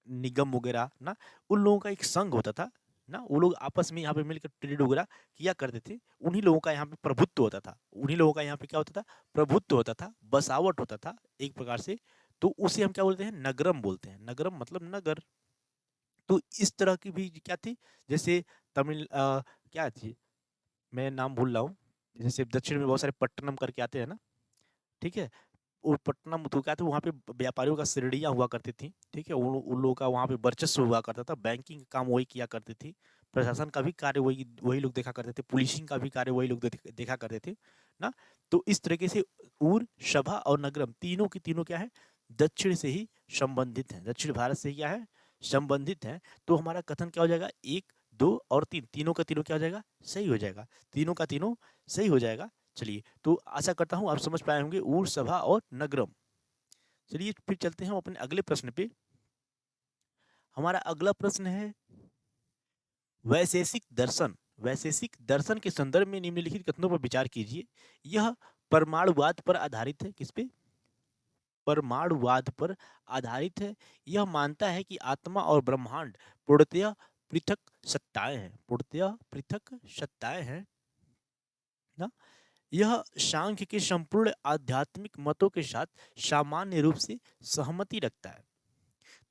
निगम वगैरह ना, उन लोगों का एक संघ होता था ना। वो लोग आपस में यहाँ पे मिलकर ट्रेड वगैरह किया करते थे। उन्हीं लोगों का यहाँ पे प्रभुत्व होता था, उन्हीं लोगों का यहाँ पे क्या होता था? प्रभुत्व होता था, बसावट होता था एक प्रकार से। तो उसे हम क्या बोलते हैं? नगरम बोलते हैं। नगरम मतलब नगर। तो इस तरह की भी क्या थी, जैसे तमिल क्या थी, मैं नाम भूल रहा हूँ। जैसे दक्षिण में बहुत सारे पट्टनम करके आते हैं ना, ठीक है। और पटना तो क्या था, वहाँ पे व्यापारियों का श्रेणियाँ हुआ करती थी, ठीक है। उन लोगों का वहाँ पे वर्चस्व हुआ करता था। बैंकिंग का काम वही किया करते थे, प्रशासन का भी कार्य वही वही लोग देखा करते थे, पुलिसिंग का भी कार्य वही लोग देखा करते थे ना। तो इस तरीके से ऊर, सभा और नगरम, तीनों की तीनों क्या है? दक्षिण से ही संबंधित है, दक्षिण भारत से ही क्या है? संबंधित है। तो हमारा कथन क्या हो जाएगा? एक, दो और तीन, तीनों का तीनों क्या हो जाएगा? सही हो जाएगा। तीनों का तीनों सही हो जाएगा। चलिए, तो आशा करता हूं आप समझ पाए होंगे ऊर, सभा और नगरम। चलिए, फिर चलते हैं अपने अगले प्रश्न पे। हमारा अगला प्रश्न है, वैशेषिक दर्शन। वैशेषिक दर्शन के संदर्भ में निम्नलिखित कथनों पर विचार कीजिए। यह परमाणुवाद पर आधारित है। किस पे? परमाणुवाद पर आधारित है। यह मानता है कि आत्मा और ब्रह्मांड पूर्णतः पृथक सत्ताएं हैं, पूर्णतः पृथक सत्ताएं हैं ना। यह सांख्य के संपूर्ण आध्यात्मिक मतों के साथ सामान्य रूप से सहमति रखता है।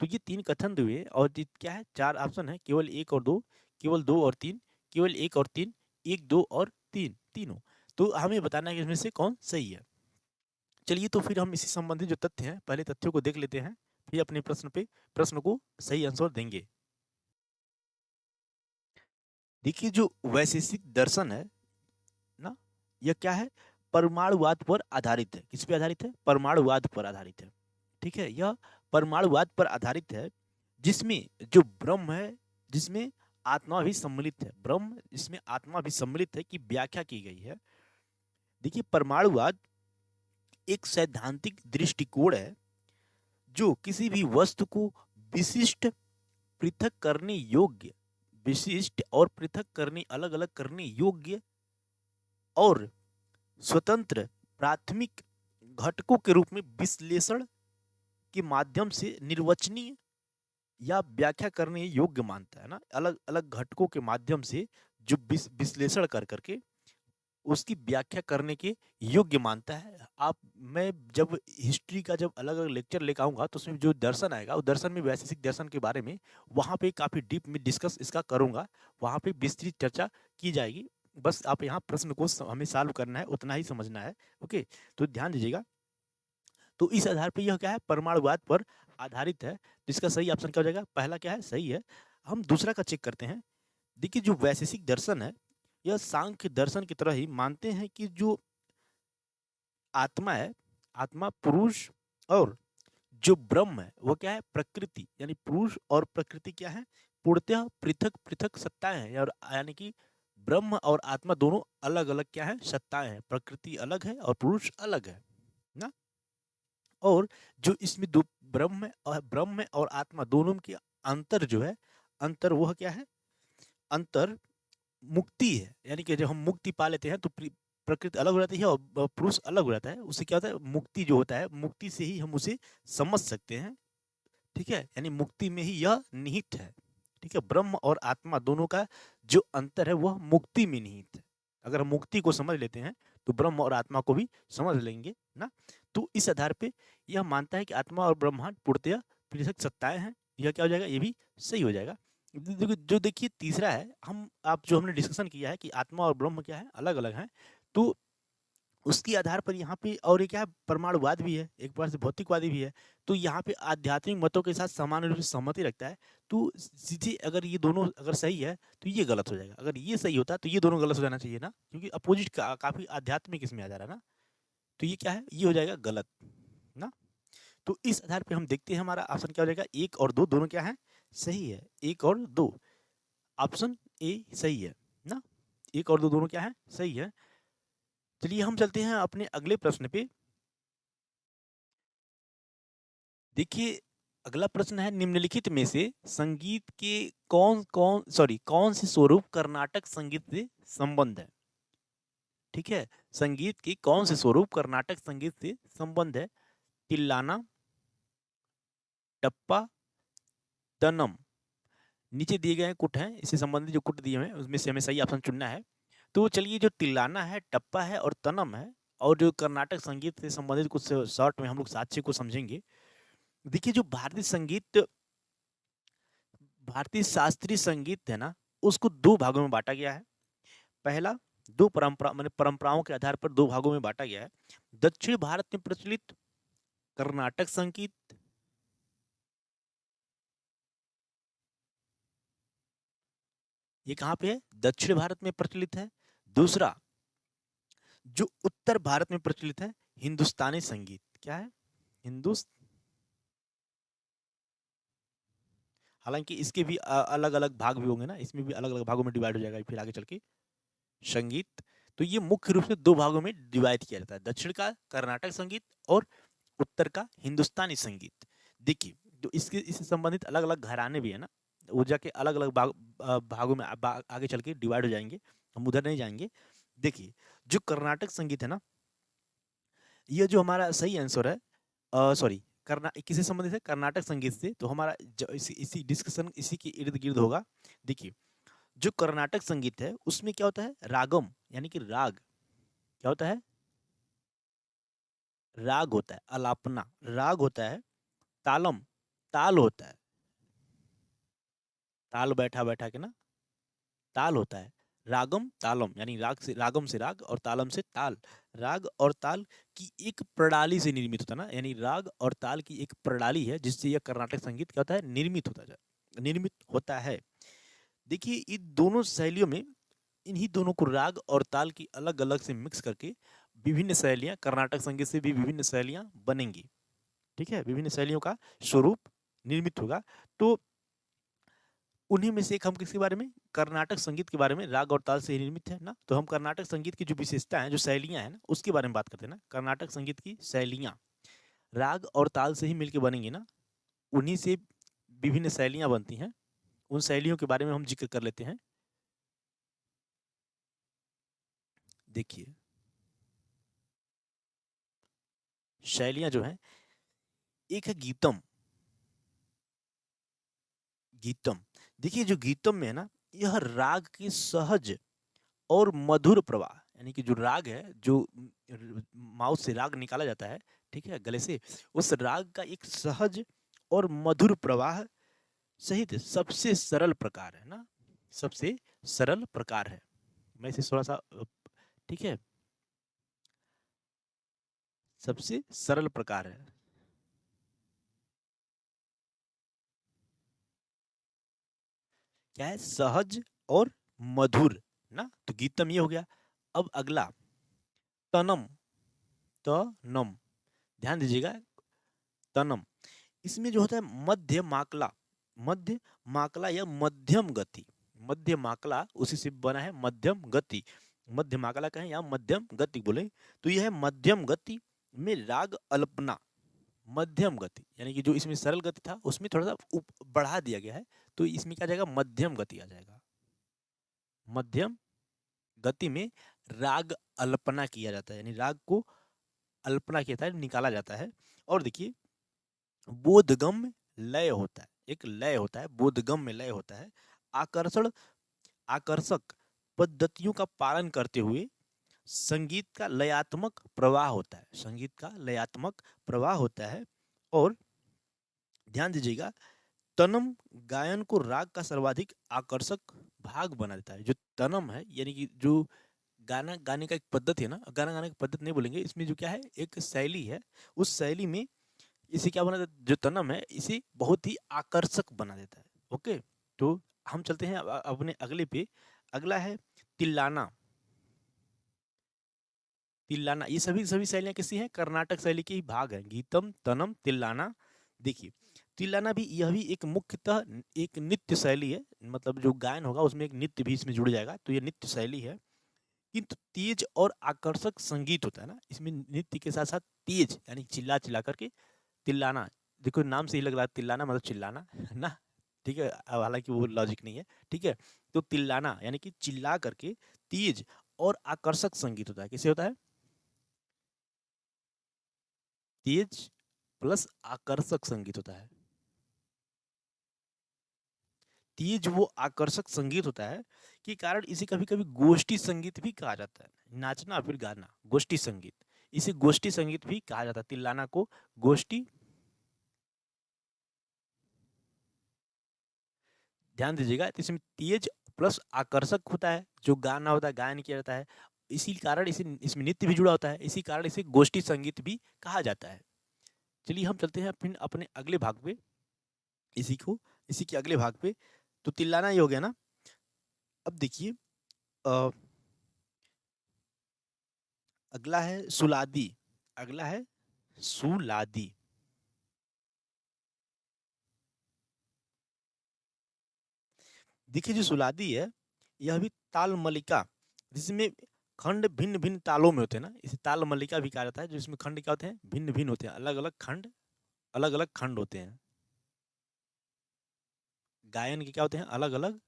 तो ये तीन कथन हुए, और क्या है? चार ऑप्शन है, केवल एक और दो, केवल दो और तीन, केवल एक और तीन, एक, दो और तीन, तीनों। तो हमें बताना है कि इसमें से कौन सही है। चलिए, तो फिर हम इसी संबंधित जो तथ्य हैं, पहले तथ्यों को देख लेते हैं, फिर अपने प्रश्न को सही आंसर देंगे। देखिए, जो वैशेषिक दर्शन है ना, यह क्या है? परमाणुवाद पर आधारित है। किस पे आधारित है? परमाणुवाद पर आधारित है, ठीक है। यह परमाणुवाद पर आधारित है, जिसमें जो ब्रह्म है, जिसमें आत्मा भी सम्मिलित है, ब्रह्म जिसमें आत्मा भी सम्मिलित है, की व्याख्या की गई है। देखिए, परमाणुवाद एक सैद्धांतिक दृष्टिकोण है जो किसी भी वस्तु को विशिष्ट, पृथक करने योग्य, विशिष्ट और पृथक करने, अलग अलग करने योग्य और स्वतंत्र प्राथमिक घटकों के रूप में विश्लेषण के माध्यम से निर्वचनीय या व्याख्या करने योग्य मानता है ना। अलग अलग घटकों के माध्यम से जो विश्लेषण कर करके उसकी व्याख्या करने के योग्य मानता है। आप मैं जब हिस्ट्री का जब अलग अलग लेक्चर लेकर आऊंगा तो उसमें जो दर्शन आएगा, वो दर्शन में वैशेषिक दर्शन के बारे में वहाँ पे काफ़ी डीप में डिस्कस इसका करूंगा, वहाँ पे विस्तृत चर्चा की जाएगी। बस आप यहाँ प्रश्न को हमें सॉल्व करना है, उतना ही समझना है। ओके, तो ध्यान दीजिएगा। तो इस आधार पर यह क्या है, परमाणुवाद पर आधारित है। तो इसका सही ऑप्शन क्या हो जाएगा, पहला क्या है, सही है। हम दूसरा का चेक करते हैं। देखिए, जो वैशेषिक दर्शन है यह सांख्य दर्शन की तरह ही मानते हैं कि जो आत्मा है, आत्मा पुरुष, और जो ब्रह्म है वो क्या है, प्रकृति। यानी पुरुष और प्रकृति क्या है, पूर्णतः पृथक पृथक सत्ताएं हैं। और यानी कि ब्रह्म और आत्मा दोनों अलग अलग क्या है, सत्ताएं हैं। प्रकृति अलग है और पुरुष अलग है ना। और जो इसमें दो ब्रह्म और आत्मा दोनों के अंतर जो है, अंतर वह क्या है, अंतर मुक्ति है। यानी कि जब हम मुक्ति पा लेते हैं तो प्रकृति अलग हो जाती है और पुरुष अलग हो जाता है। उससे क्या होता है, मुक्ति जो होता है, मुक्ति से ही हम उसे समझ सकते हैं। ठीक है, यानी मुक्ति में ही यह निहित है। ठीक है, ब्रह्म और आत्मा दोनों का जो अंतर है वह मुक्ति में निहित है। अगर हम मुक्ति को समझ लेते हैं तो ब्रह्म और आत्मा को भी समझ लेंगे ना। तो इस आधार पे यह मानता है कि आत्मा और ब्रह्मांड पूर्णतः पृथक सत्ताएं हैं। यह क्या हो जाएगा, ये भी सही हो जाएगा। जो देखिए तीसरा है, हमने डिस्कशन किया है कि आत्मा और ब्रह्म क्या है, अलग अलग हैं। तो उसके आधार पर यहाँ पे और ये क्या है, परमाणुवाद भी है, एक प्रकार से भौतिकवादी भी है। तो यहाँ पे आध्यात्मिक मतों के साथ समान रूप से सहमति रखता है। तो सीधे अगर ये दोनों अगर सही है तो ये गलत हो जाएगा, अगर ये सही होता तो ये दोनों गलत हो जाना चाहिए ना, क्योंकि अपोजिट काफी आध्यात्मिक इसमें आ जा रहा है ना। तो ये क्या है, ये हो जाएगा गलत ना। तो इस आधार पर हम देखते हैं हमारा ऑप्शन क्या हो जाएगा, 1 और 2 दोनों क्या है, सही है। 1 और 2 ऑप्शन ए सही है ना। 1 और 2 दोनों क्या है, सही है। चलिए हम चलते हैं अपने अगले प्रश्न पे। देखिए, अगला प्रश्न है, निम्नलिखित में से संगीत के कौन से स्वरूप कर्नाटक संगीत से संबंध है। ठीक है, संगीत के कौन से स्वरूप कर्नाटक संगीत से संबंध है। तिल्लाना, टप्पा, तनम। नीचे दिए गए कुट हैं, इससे संबंधित जो कुट दिए हुए हैं उसमें से हमें सही ऑप्शन चुनना है। तो चलिए, जो तिल्लाना है, टप्पा है और तनम है, और जो कर्नाटक संगीत से संबंधित कुछ शॉर्ट में हम लोग साक्ष्य को समझेंगे। देखिए, जो भारतीय शास्त्रीय संगीत है ना, उसको 2 भागों में बांटा गया है। पहला, 2 परंपराओं के आधार पर 2 भागों में बांटा गया है। दक्षिण भारत में प्रचलित कर्नाटक संगीत, ये कहाँ पे है, दक्षिण भारत में प्रचलित है। दूसरा, जो उत्तर भारत में प्रचलित है, हिंदुस्तानी संगीत। क्या है, हिंदुस्तानी। हालांकि इसके भी अलग अलग भाग भी होंगे ना, इसमें भी अलग अलग भागों में डिवाइड हो जाएगा फिर आगे चल के संगीत। तो ये मुख्य रूप से 2 भागों में डिवाइड किया जाता है, दक्षिण का कर्नाटक संगीत और उत्तर का हिंदुस्तानी संगीत। देखिए, जो इससे संबंधित अलग अलग घराने भी है ना, वो जाके अलग अलग भागों में आगे चल के डिवाइड हो जाएंगे, हम उधर नहीं जाएंगे। देखिए, जो कर्नाटक संगीत है ना, ये जो हमारा सही आंसर है, सॉरी, किससे संबंधित है, कर्नाटक संगीत से। तो हमारा इसी डिस्कशन इसी के इर्द गिर्द होगा। देखिए, जो कर्नाटक संगीत है उसमें क्या होता है, रागम, यानी कि राग। क्या होता है, राग होता है, अलापना राग होता है। तालम, ताल होता है, ताल बैठा बैठा के ना, ताल होता है। रागम तालम, यानी रागम से राग और तालम से ताल। राग और ताल की एक प्रणाली से निर्मित होता है ना, यानी राग और ताल की एक प्रणाली है जिससे यह कर्नाटक संगीत क्या होता है, निर्मित होता है। देखिए, इन दोनों शैलियों में, इन्हीं दोनों को राग और ताल की अलग अलग से मिक्स करके विभिन्न शैलियां, कर्नाटक संगीत से भी विभिन्न शैलियां बनेंगी। ठीक है, विभिन्न शैलियों का स्वरूप निर्मित होगा। तो उन्हीं में से एक हम किसके बारे में, कर्नाटक संगीत के बारे में, राग और ताल से निर्मित है ना। तो हम कर्नाटक संगीत की जो विशेषता है, जो शैलियां हैं ना, उसके बारे में बात करते हैं ना। कर्नाटक संगीत की शैलियां राग और ताल से ही मिलके बनेंगी ना, उन्हीं से विभिन्न शैलियां बनती हैं। उन शैलियों के बारे में हम जिक्र कर लेते हैं। देखिए शैलियां जो हैं, एक है गीतम। गीतम, देखिए जो गीतम में है ना, यह राग की सहज और मधुर प्रवाह, यानी कि जो राग है, जो माउथ से राग निकाला जाता है, ठीक है, गले से, उस राग का एक सहज और मधुर प्रवाह सहित सबसे सरल प्रकार है ना, सबसे सरल प्रकार है। मैं इसे थोड़ा सा ठीक है, सबसे सरल प्रकार है। क्या है, सहज और मधुर ना। तो गीतम ये हो गया। अब अगला तनम, तनम, ध्यान दीजिएगा, तनम, इसमें जो होता है मध्य माकला, मध्य माकला या मध्यम गति, मध्य माकला उसी से बना है मध्यम गति। मध्य माकला कहें या मध्यम गति बोले, तो यह है मध्यम गति में राग अल्पना। मध्यम गति यानी कि जो इसमें सरल गति था उसमें थोड़ा सा बढ़ा दिया गया है, तो इसमें क्या जाएगा, मध्यम गति आ जाएगा। मध्यम गति में राग अल्पना किया जाता है, यानी राग को अल्पना किया जाता है, निकाला जाता है। और देखिए बोधगम्य लय होता है, एक लय होता है, बोधगम्य में लय होता है। आकर्षण, आकर्षक पद्धतियों का पालन करते हुए संगीत का लयात्मक प्रवाह होता है, संगीत का लयात्मक प्रवाह होता है। और ध्यान दीजिएगा, तनम गायन को राग का सर्वाधिक आकर्षक भाग बना देता है। जो तनम है यानी कि जो गाना गाने का एक पद्धति है ना, गाना गाने की पद्धति नहीं बोलेंगे, इसमें जो क्या है, एक शैली है, उस शैली में इसे क्या बना देता है, जो तनम है इसे बहुत ही आकर्षक बना देता है। ओके, तो हम चलते हैं अपने अगले पे। अगला है तिल्लाना। तिल्लाना, ये सभी सभी शैलियां किसी हैं, कर्नाटक शैली के ही भाग हैं, गीतम, तनम, तिल्लाना। देखिए तिल्लाना भी, यह भी एक मुख्यतः एक नृत्य शैली है, मतलब जो गायन होगा उसमें एक नृत्य भी इसमें जुड़ जाएगा, तो ये नृत्य शैली है। किंतु तेज और आकर्षक संगीत होता है ना इसमें, नृत्य के साथ साथ तेज यानी चिल्ला चिल्ला करके तिल्लाना। देखो नाम से ही लग रहा है तिल्लाना मतलब चिल्लाना ना, ठीक है, अब हालांकि वो लॉजिक नहीं है, ठीक है। तो तिल्लाना यानी कि चिल्ला करके तेज और आकर्षक संगीत होता है। कैसे होता है, तेज प्लस आकर्षक संगीत होता है। तेज वो आकर्षक संगीत होता है कि कारण इसे कभी कभी गोष्ठी संगीत भी कहा जाता है, नाचना फिर गाना, गोष्ठी संगीत, इसे गोष्ठी संगीत भी कहा जाता है, तिल्लाना को गोष्ठी। ध्यान दीजिएगा, तो इसमें तेज प्लस आकर्षक होता है, जो गाना होता है, गायन किया जाता है, इसी कारण इसे, इसमें नृत्य भी जुड़ा होता है, इसी कारण इसे गोष्ठी संगीत भी कहा जाता है। चलिए हम चलते हैं फिर अपने अगले भाग पे, इसी को, इसी के अगले भाग पे। तो तिल्लाना ये हो गया ना। अब देखिए अगला है सुलादी, अगला है सुलादी। देखिए जो सुलादी है, यह भी ताल मलिका, जिसमें खंड भिन्न भिन्न तालों में होते हैं ना, इसे ताल मलिका भी कहा जाता है, जो इसमें खंड क्या होते हैं, भिन्न भिन्न होते हैं, अलग अलग खंड, अलग अलग खंड होते हैं, गायन के क्या होते हैं, अलग अलग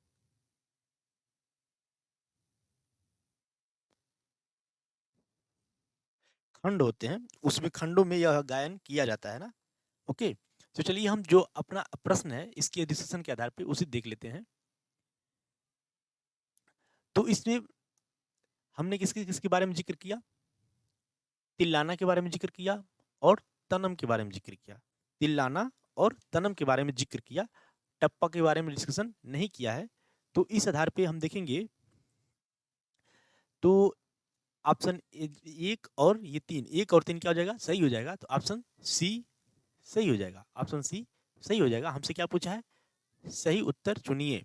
खंड होते हैं, उसमें खंडों में यह गायन किया जाता है ना। ओके, तो चलिए हम जो अपना प्रश्न है इसके डिस्कशन के आधार पे उसे देख लेते हैं। तो इसमें हमने किसके किसके बारे में जिक्र किया, तिल्लाना के बारे में जिक्र किया और तनम के बारे में जिक्र किया, तिल्लाना और तनम के बारे में जिक्र किया, टप्पा के बारे में डिस्कशन नहीं किया है। तो इस आधार पे हम देखेंगे, तो ऑप्शन एक और ये तीन, एक और तीन क्या हो जाएगा, सही हो जाएगा, तो ऑप्शन सी सही हो जाएगा, ऑप्शन सी सही हो जाएगा। हमसे क्या पूछा है, सही उत्तर चुनिए।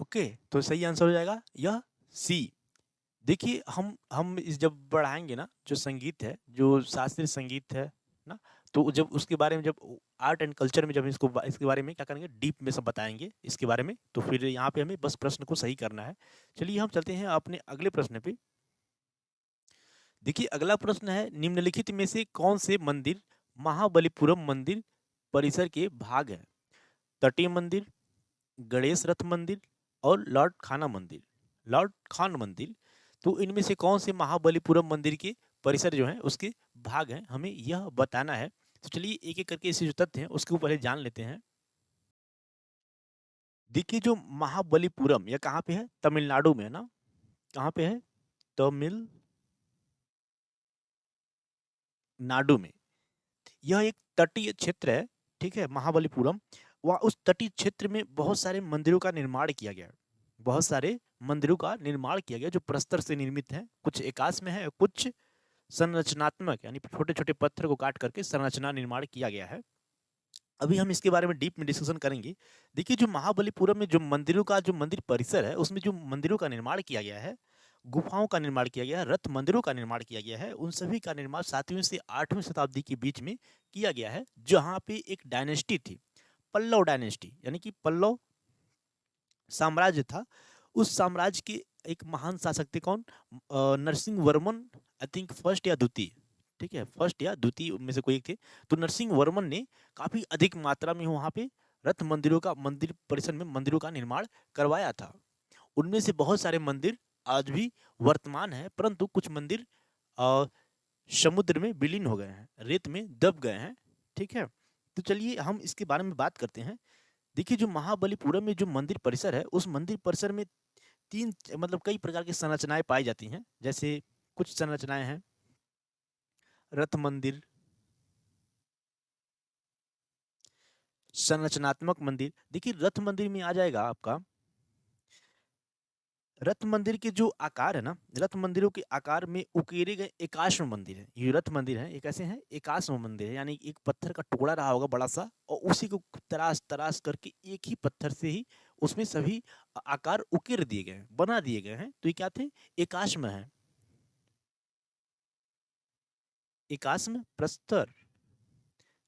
ओके, तो सही आंसर हो जाएगा यह सी। देखिए हम इस जब बढ़ाएंगे ना, जो संगीत है, जो शास्त्रीय संगीत है ना, तो जब उसके बारे में, जब आर्ट एंड कल्चर में जब इसके बारे में क्या करेंगे, डीप में सब बताएंगे इसके बारे में, तो फिर यहाँ पे हमें बस प्रश्न को सही करना है। चलिए हम चलते हैं अपने अगले प्रश्न पे। देखिए अगला प्रश्न है, निम्नलिखित में से कौन से मंदिर महाबलीपुरम मंदिर परिसर के भाग है? तटीय मंदिर, गणेश रथ मंदिर और लॉर्ड खाना मंदिर, लॉर्ड खान मंदिर। तो इनमें से कौन से महाबलीपुरम मंदिर के परिसर जो है उसके भाग हैं, हमें यह बताना है। तो चलिए एक एक करके इससे जो तथ्य हैं उसके ऊपर जान लेते हैं। देखिए जो महाबलीपुरम यह कहाँ पे है? तमिलनाडु में है ना। कहाँ पे है? तमिलनाडु में। यह एक तटीय क्षेत्र है, ठीक है, महाबलीपुरम। वह उस तटीय क्षेत्र में बहुत सारे मंदिरों का निर्माण किया गया है। बहुत सारे मंदिरों का निर्माण किया गया जो प्रस्तर से निर्मित हैं, कुछ एकाश में है, कुछ संरचनात्मक, यानी छोटे छोटे पत्थर को काट करके संरचना निर्माण किया गया है। अभी हम इसके बारे में डीप में डिस्कशन करेंगे। देखिए जो महाबलीपुरम में जो मंदिरों का जो मंदिर परिसर है उसमें जो मंदिरों का निर्माण किया गया है, गुफाओं का निर्माण किया गया है, रथ मंदिरों का निर्माण किया गया है, उन सभी का निर्माण 7वीं से 8वीं शताब्दी के बीच में किया गया है, जहाँ पे एक डायनेस्टी थी, पल्लव डायनेस्टी, यानी कि पल्लव साम्राज्य था। उस साम्राज्य के एक महान शासक थे कौन? Narasimha Varman, I think first या द्वितीय, ठीक है, फर्स्ट या द्वितीय में से कोई एक थे। तो नरसिंह वर्मन ने काफी अधिक मात्रा में वहां पे रथ मंदिरों का, मंदिर परिसर में मंदिरों का निर्माण करवाया था। उनमें से बहुत सारे मंदिर आज भी वर्तमान है, परंतु कुछ मंदिर अ, समुद्र में विलीन हो गए हैं, रेत में दब गए हैं, ठीक है। तो चलिए हम इसके बारे में बात करते हैं। देखिए जो महाबलीपुरम में जो मंदिर परिसर है, उस मंदिर परिसर में तीन मतलब कई प्रकार की संरचनाएं पाई जाती हैं। जैसे कुछ संरचनाएं हैं, रथ मंदिर, संरचनात्मक मंदिर। देखिए रथ मंदिर में आ जाएगा आपका, रथ मंदिर के जो आकार है ना, रथ मंदिरों के आकार में उकेरे गए एकाश्म मंदिर है। ये रथ मंदिर है, एक ऐसे हैं एकाश्म मंदिर है, यानी एक पत्थर का टुकड़ा रहा होगा बड़ा सा, और उसी को तराश तराश करके एक ही पत्थर से ही उसमें सभी आकार उकेर दिए गए हैं, बना दिए गए हैं। तो ये क्या थे? एकाश्म है, एकाश्म प्रस्तर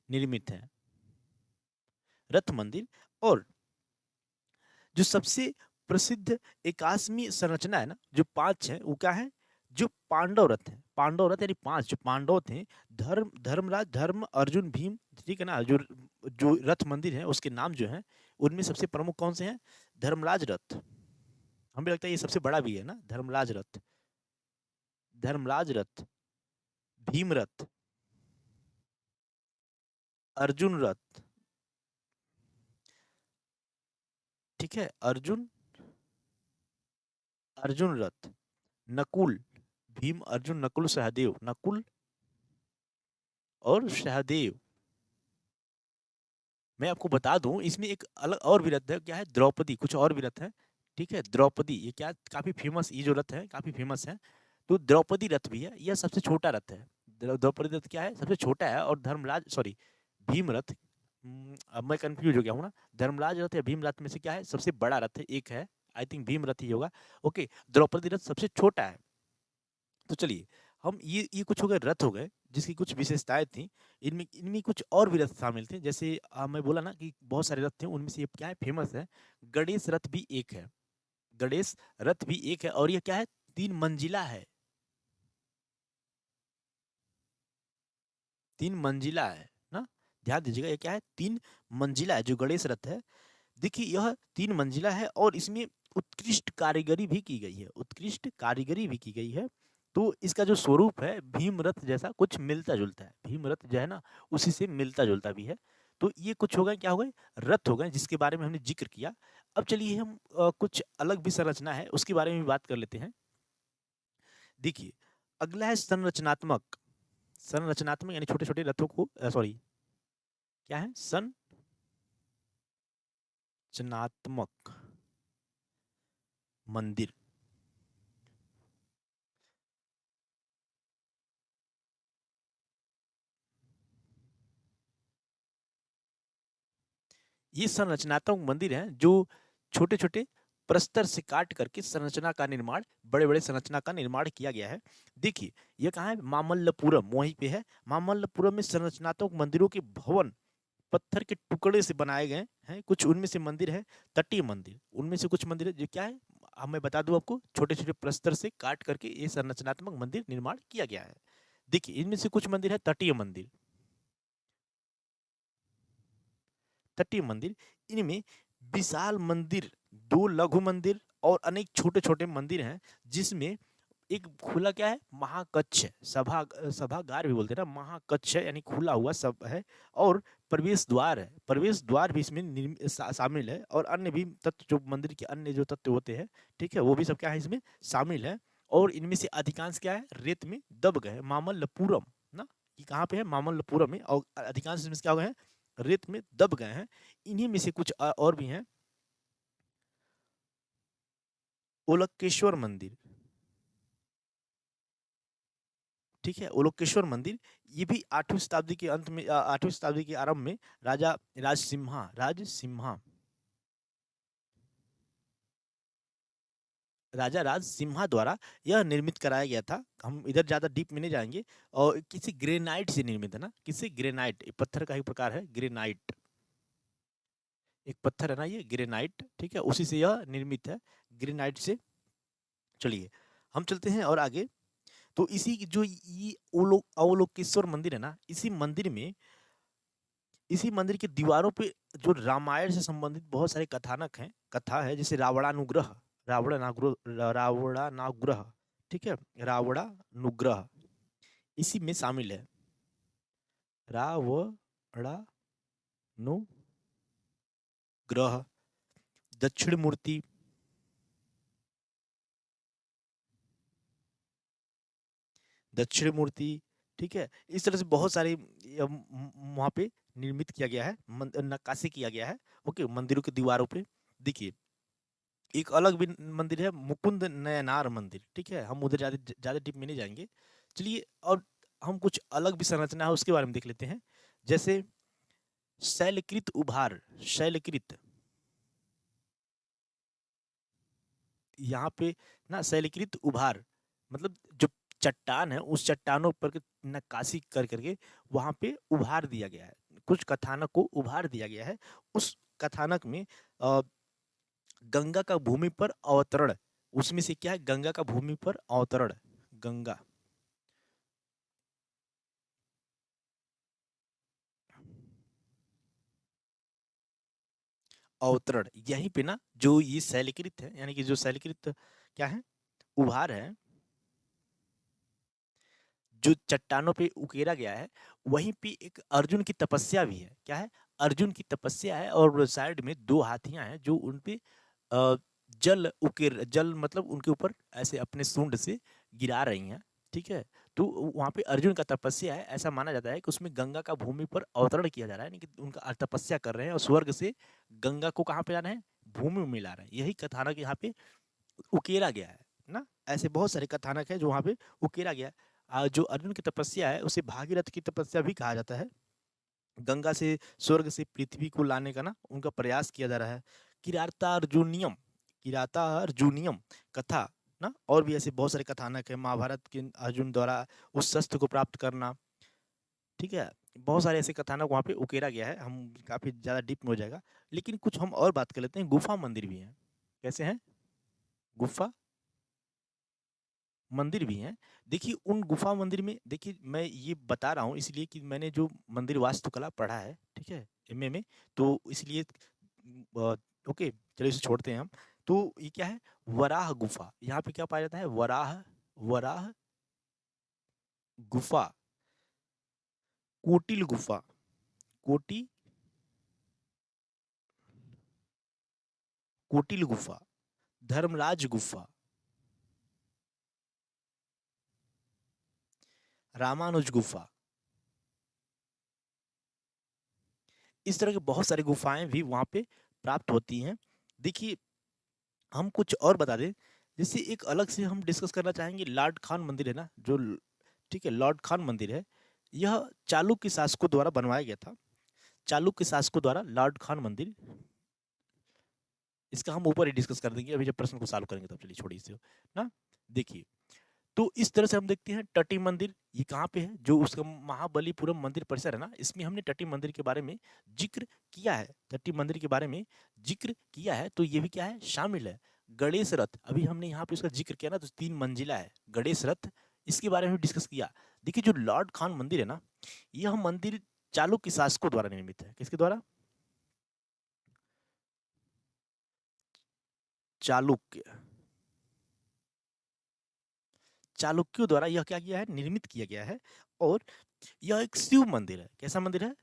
निर्मित है रथ मंदिर। और जो सबसे प्रसिद्ध एकास्मी संरचना है ना, जो 5 है, वो क्या है? जो पांडव रथ है, पांडव रथ यानी 5 जो पांडव थे, धर्मराज, धर्म, अर्जुन, भीम, ठीक है ना। जो जो रथ मंदिर है उसके नाम जो है, उनमें सबसे प्रमुख कौन से हैं? धर्मराज रथ, हमें लगता है ये सबसे बड़ा भी है ना, धर्मराज रथ, धर्मराज रथ, भीम रथ, अर्जुन रथ, ठीक है, अर्जुन, अर्जुन रथ, नकुल, भीम, अर्जुन, नकुल, सहदेव, नकुल और सहदेव। मैं आपको बता दूं इसमें एक अलग और भी रथ है, क्या है? द्रौपदी, कुछ और भी रथ है, ठीक है। द्रौपदी ये क्या, काफी फेमस, ये जो रथ है काफी फेमस है। तो द्रौपदी रथ भी है, यह सबसे छोटा रथ है। द्रौपदी रथ क्या है? सबसे छोटा है। और धर्मराज, सॉरी, भीम रथ, अब मैं कंफ्यूज हो गया हूँ ना, धर्मराज रथ या भीम रथ में से क्या है सबसे बड़ा रथ है? एक है, आई थिंक भीम रथ ही होगा। ओके, द्रौपदी रथ सबसे छोटा है। तो चलिए हम ये कुछ हो गए, रथ हो गए जिसकी कुछ विशेषताएं थी। इनमें इनमें कुछ और भी रथ शामिल थे। जैसे मैं बोला ना कि बहुत सारे रथ थे, उनमें से ये क्या है, फेमस है, गणेश रथ भी एक है। गणेश रथ भी एक है, और ये क्या है? 3 मंजिला है, 3 मंजिला है ना। ध्यान दीजिएगा, ये क्या है? 3 मंजिला है जो गणेश रथ है। देखिए यह 3 मंजिला है और इसमें उत्कृष्ट कारीगरी भी की गई है, उत्कृष्ट कारीगरी भी की गई है। तो इसका जो स्वरूप है भीम रथ जैसा कुछ मिलता जुलता है, भीम रथ जो है ना उसी से मिलता जुलता भी है। तो ये कुछ हो गए, क्या हो गए? रथ हो गए, जिसके बारे में हमने जिक्र किया। अब चलिए हम कुछ अलग भी संरचना है उसके बारे में भी बात कर लेते हैं। देखिए अगला है संरचनात्मक, संरचनात्मक यानी छोटे छोटे रथों को, सॉरी, क्या है? संरचनात्मक मंदिर। ये संरचनात्मक मंदिर हैं जो छोटे छोटे प्रस्तर से काट करके संरचना का निर्माण, बड़े बड़े संरचना का निर्माण किया गया है। देखिए ये कहाँ है, मामल्लपुरम, वहीं पे है। मामल्लपुरम में संरचनात्मक मंदिरों के भवन पत्थर के टुकड़े से बनाए गए हैं। कुछ उनमें से मंदिर है तटीय मंदिर, उनमें से कुछ मंदिर है जो क्या है, मैं बता दूं आपको, छोटे छोटे प्रस्तर से काट करके ये संरचनात्मक मंदिर निर्माण किया गया है। देखिए इनमें से कुछ मंदिर है तटीय मंदिर, तटीय मंदिर, इनमें विशाल मंदिर, दो लघु मंदिर और अनेक छोटे छोटे मंदिर हैं, जिसमें एक खुला क्या है, महाकक्ष, सभागार भी बोलते हैं ना, महाकक्ष है यानी खुला हुआ सब है, और प्रवेश द्वार है, प्रवेश द्वार भी इसमें शामिल है, और अन्य भी तत्व जो मंदिर के अन्य जो तत्व होते हैं, ठीक है, वो भी सब क्या है इसमें शामिल है। और इनमें से अधिकांश क्या है, रेत में दब गए, मामल्लपुरम ना, ये कहाँ पे है, मामल्लपुरम में, और अधिकांश इसमें क्या हो गए हैं, रेत में दब गए हैं। इन्हीं में से कुछ और भी हैं, ओलकेश्वर मंदिर, ठीक है, ओलोकेश्वर मंदिर, ये भी 8वीं शताब्दी के अंत में, 8वीं शताब्दी के आरंभ में राजा राज सिम्हा द्वारा यह निर्मित कराया गया था। हम इधर ज्यादा डीप में नहीं जाएंगे। और किसी ग्रेनाइट से निर्मित है ना, किसी ग्रेनाइट, पत्थर का ही प्रकार है ग्रेनाइट, एक पत्थर है ना ये ग्रेनाइट, ठीक है, उसी से यह निर्मित है, ग्रेनाइट से। चलिए हम चलते हैं और आगे। तो इसी की जो ये अवलोकेश्वर मंदिर है ना, इसी मंदिर की दीवारों पे जो रामायण से संबंधित बहुत सारे कथानक हैं, कथा है, जैसे रावणानुग्रह, ठीक है, रावणानुग्रह इसी में शामिल है, रावणानुग्रह, दक्षिण मूर्ति, दक्षिण मूर्ति, ठीक है, इस तरह से बहुत सारे वहाँ पे निर्मित किया गया है, नक्काशी किया गया है, ओके, मंदिरों की दीवारों पे। देखिए एक अलग भी मंदिर है, मुकुंद नयनार मंदिर, ठीक है, हम उधर ज्यादा डीप में नहीं जाएंगे। चलिए और हम कुछ अलग भी संरचना है उसके बारे में देख लेते हैं, जैसे शैलकृत उभार, शैलकृत, यहाँ पे ना शैलकृत उभार मतलब जो चट्टान है, उस चट्टानों पर नक्काशी कर करके वहां पे उभार दिया गया है, कुछ कथानक को उभार दिया गया है। उस कथानक में गंगा का भूमि पर अवतरण, उसमें से क्या है, गंगा का भूमि पर अवतरण, गंगा, अवतरण, यहीं पे ना जो ये शैलकृत है, यानी कि जो शैलकृत क्या है, उभार है, जो चट्टानों पे उकेरा गया है, वहीं पे एक अर्जुन की तपस्या भी है, क्या है, अर्जुन की तपस्या है, और साइड में दो हाथियां हैं जो उन पे जल मतलब उनके ऊपर ऐसे अपने सूंड से गिरा रही हैं, ठीक है। तो वहाँ पे अर्जुन का तपस्या है, ऐसा माना जाता है कि उसमें गंगा का भूमि पर अवतरण किया जा रहा है, यानी कि उनका तपस्या कर रहे हैं और स्वर्ग से गंगा को कहाँ पे ला रहे हैं, भूमि में ला रहे हैं, यही कथानक यहाँ पे उकेरा गया है ना। ऐसे बहुत सारे कथानक है जो वहाँ पे उकेरा गया है। जो अर्जुन की तपस्या है उसे भागीरथ की तपस्या भी कहा जाता है, गंगा से स्वर्ग से पृथ्वी को लाने का ना उनका प्रयास किया जा रहा है। किरातार्जुनियम, किरातार्जुनियम कथा ना, और भी ऐसे बहुत सारे कथानक है, महाभारत के अर्जुन द्वारा उस शस्त्र को प्राप्त करना, ठीक है, बहुत सारे ऐसे कथानक वहाँ पे उकेरा गया है, हम काफी ज्यादा डीप में हो जाएगा। लेकिन कुछ हम और बात कर लेते हैं, गुफा मंदिर भी है, कैसे हैं, गुफा मंदिर भी हैं। देखिए उन गुफा मंदिर में, देखिए मैं ये बता रहा हूँ इसलिए कि मैंने जो मंदिर वास्तुकला पढ़ा है, ठीक है, एमए में, तो इसलिए ओके चलिए इसे छोड़ते हैं हम। तो ये क्या है, वराह गुफा, यहाँ पे क्या पाया जाता है, वराह, वराह गुफा, कोटिल गुफा, कोटि कोटिल गुफा, धर्मराज गुफा, रामानुज गुफा, इस तरह की बहुत सारी गुफाएं भी वहां पे प्राप्त होती हैं। देखिए हम कुछ और बता दें, जैसे एक अलग से हम डिस्कस करना चाहेंगे, लॉर्ड खान मंदिर है ना, जो ठीक है, लॉर्ड खान मंदिर है, यह चालुक्य शासकों द्वारा बनवाया गया था, चालुक्य शासकों द्वारा लॉर्ड खान मंदिर, इसका हम ऊपर ही डिस्कस कर देंगे, अभी जब प्रश्न को सॉल्व करेंगे तब। चलिए छोड़िए इसे ना। देखिए, तो इस तरह से हम देखते हैं तटी मंदिर ये कहाँ पे है, जो उसका महाबलीपुरम मंदिर परिसर है ना, इसमें हमने तटी मंदिर के बारे में जिक्र किया है। तटी मंदिर के बारे में जिक्र किया है, तो ये भी क्या है, शामिल है। गणेश रथ, अभी हमने यहाँ पे उसका जिक्र किया ना, तो 3 मंजिला है गणेश रथ, इसके बारे में डिस्कस किया। देखिए जो लॉर्ड खान मंदिर है ना, यह मंदिर चालुक्य शासकों द्वारा निर्मित है। किसके द्वारा? चालुक्य, चालुक्यों द्वारा यह क्या किया है, निर्मित किया गया है। और यह एक शिव मंदिर है। कैसा मंदिर है?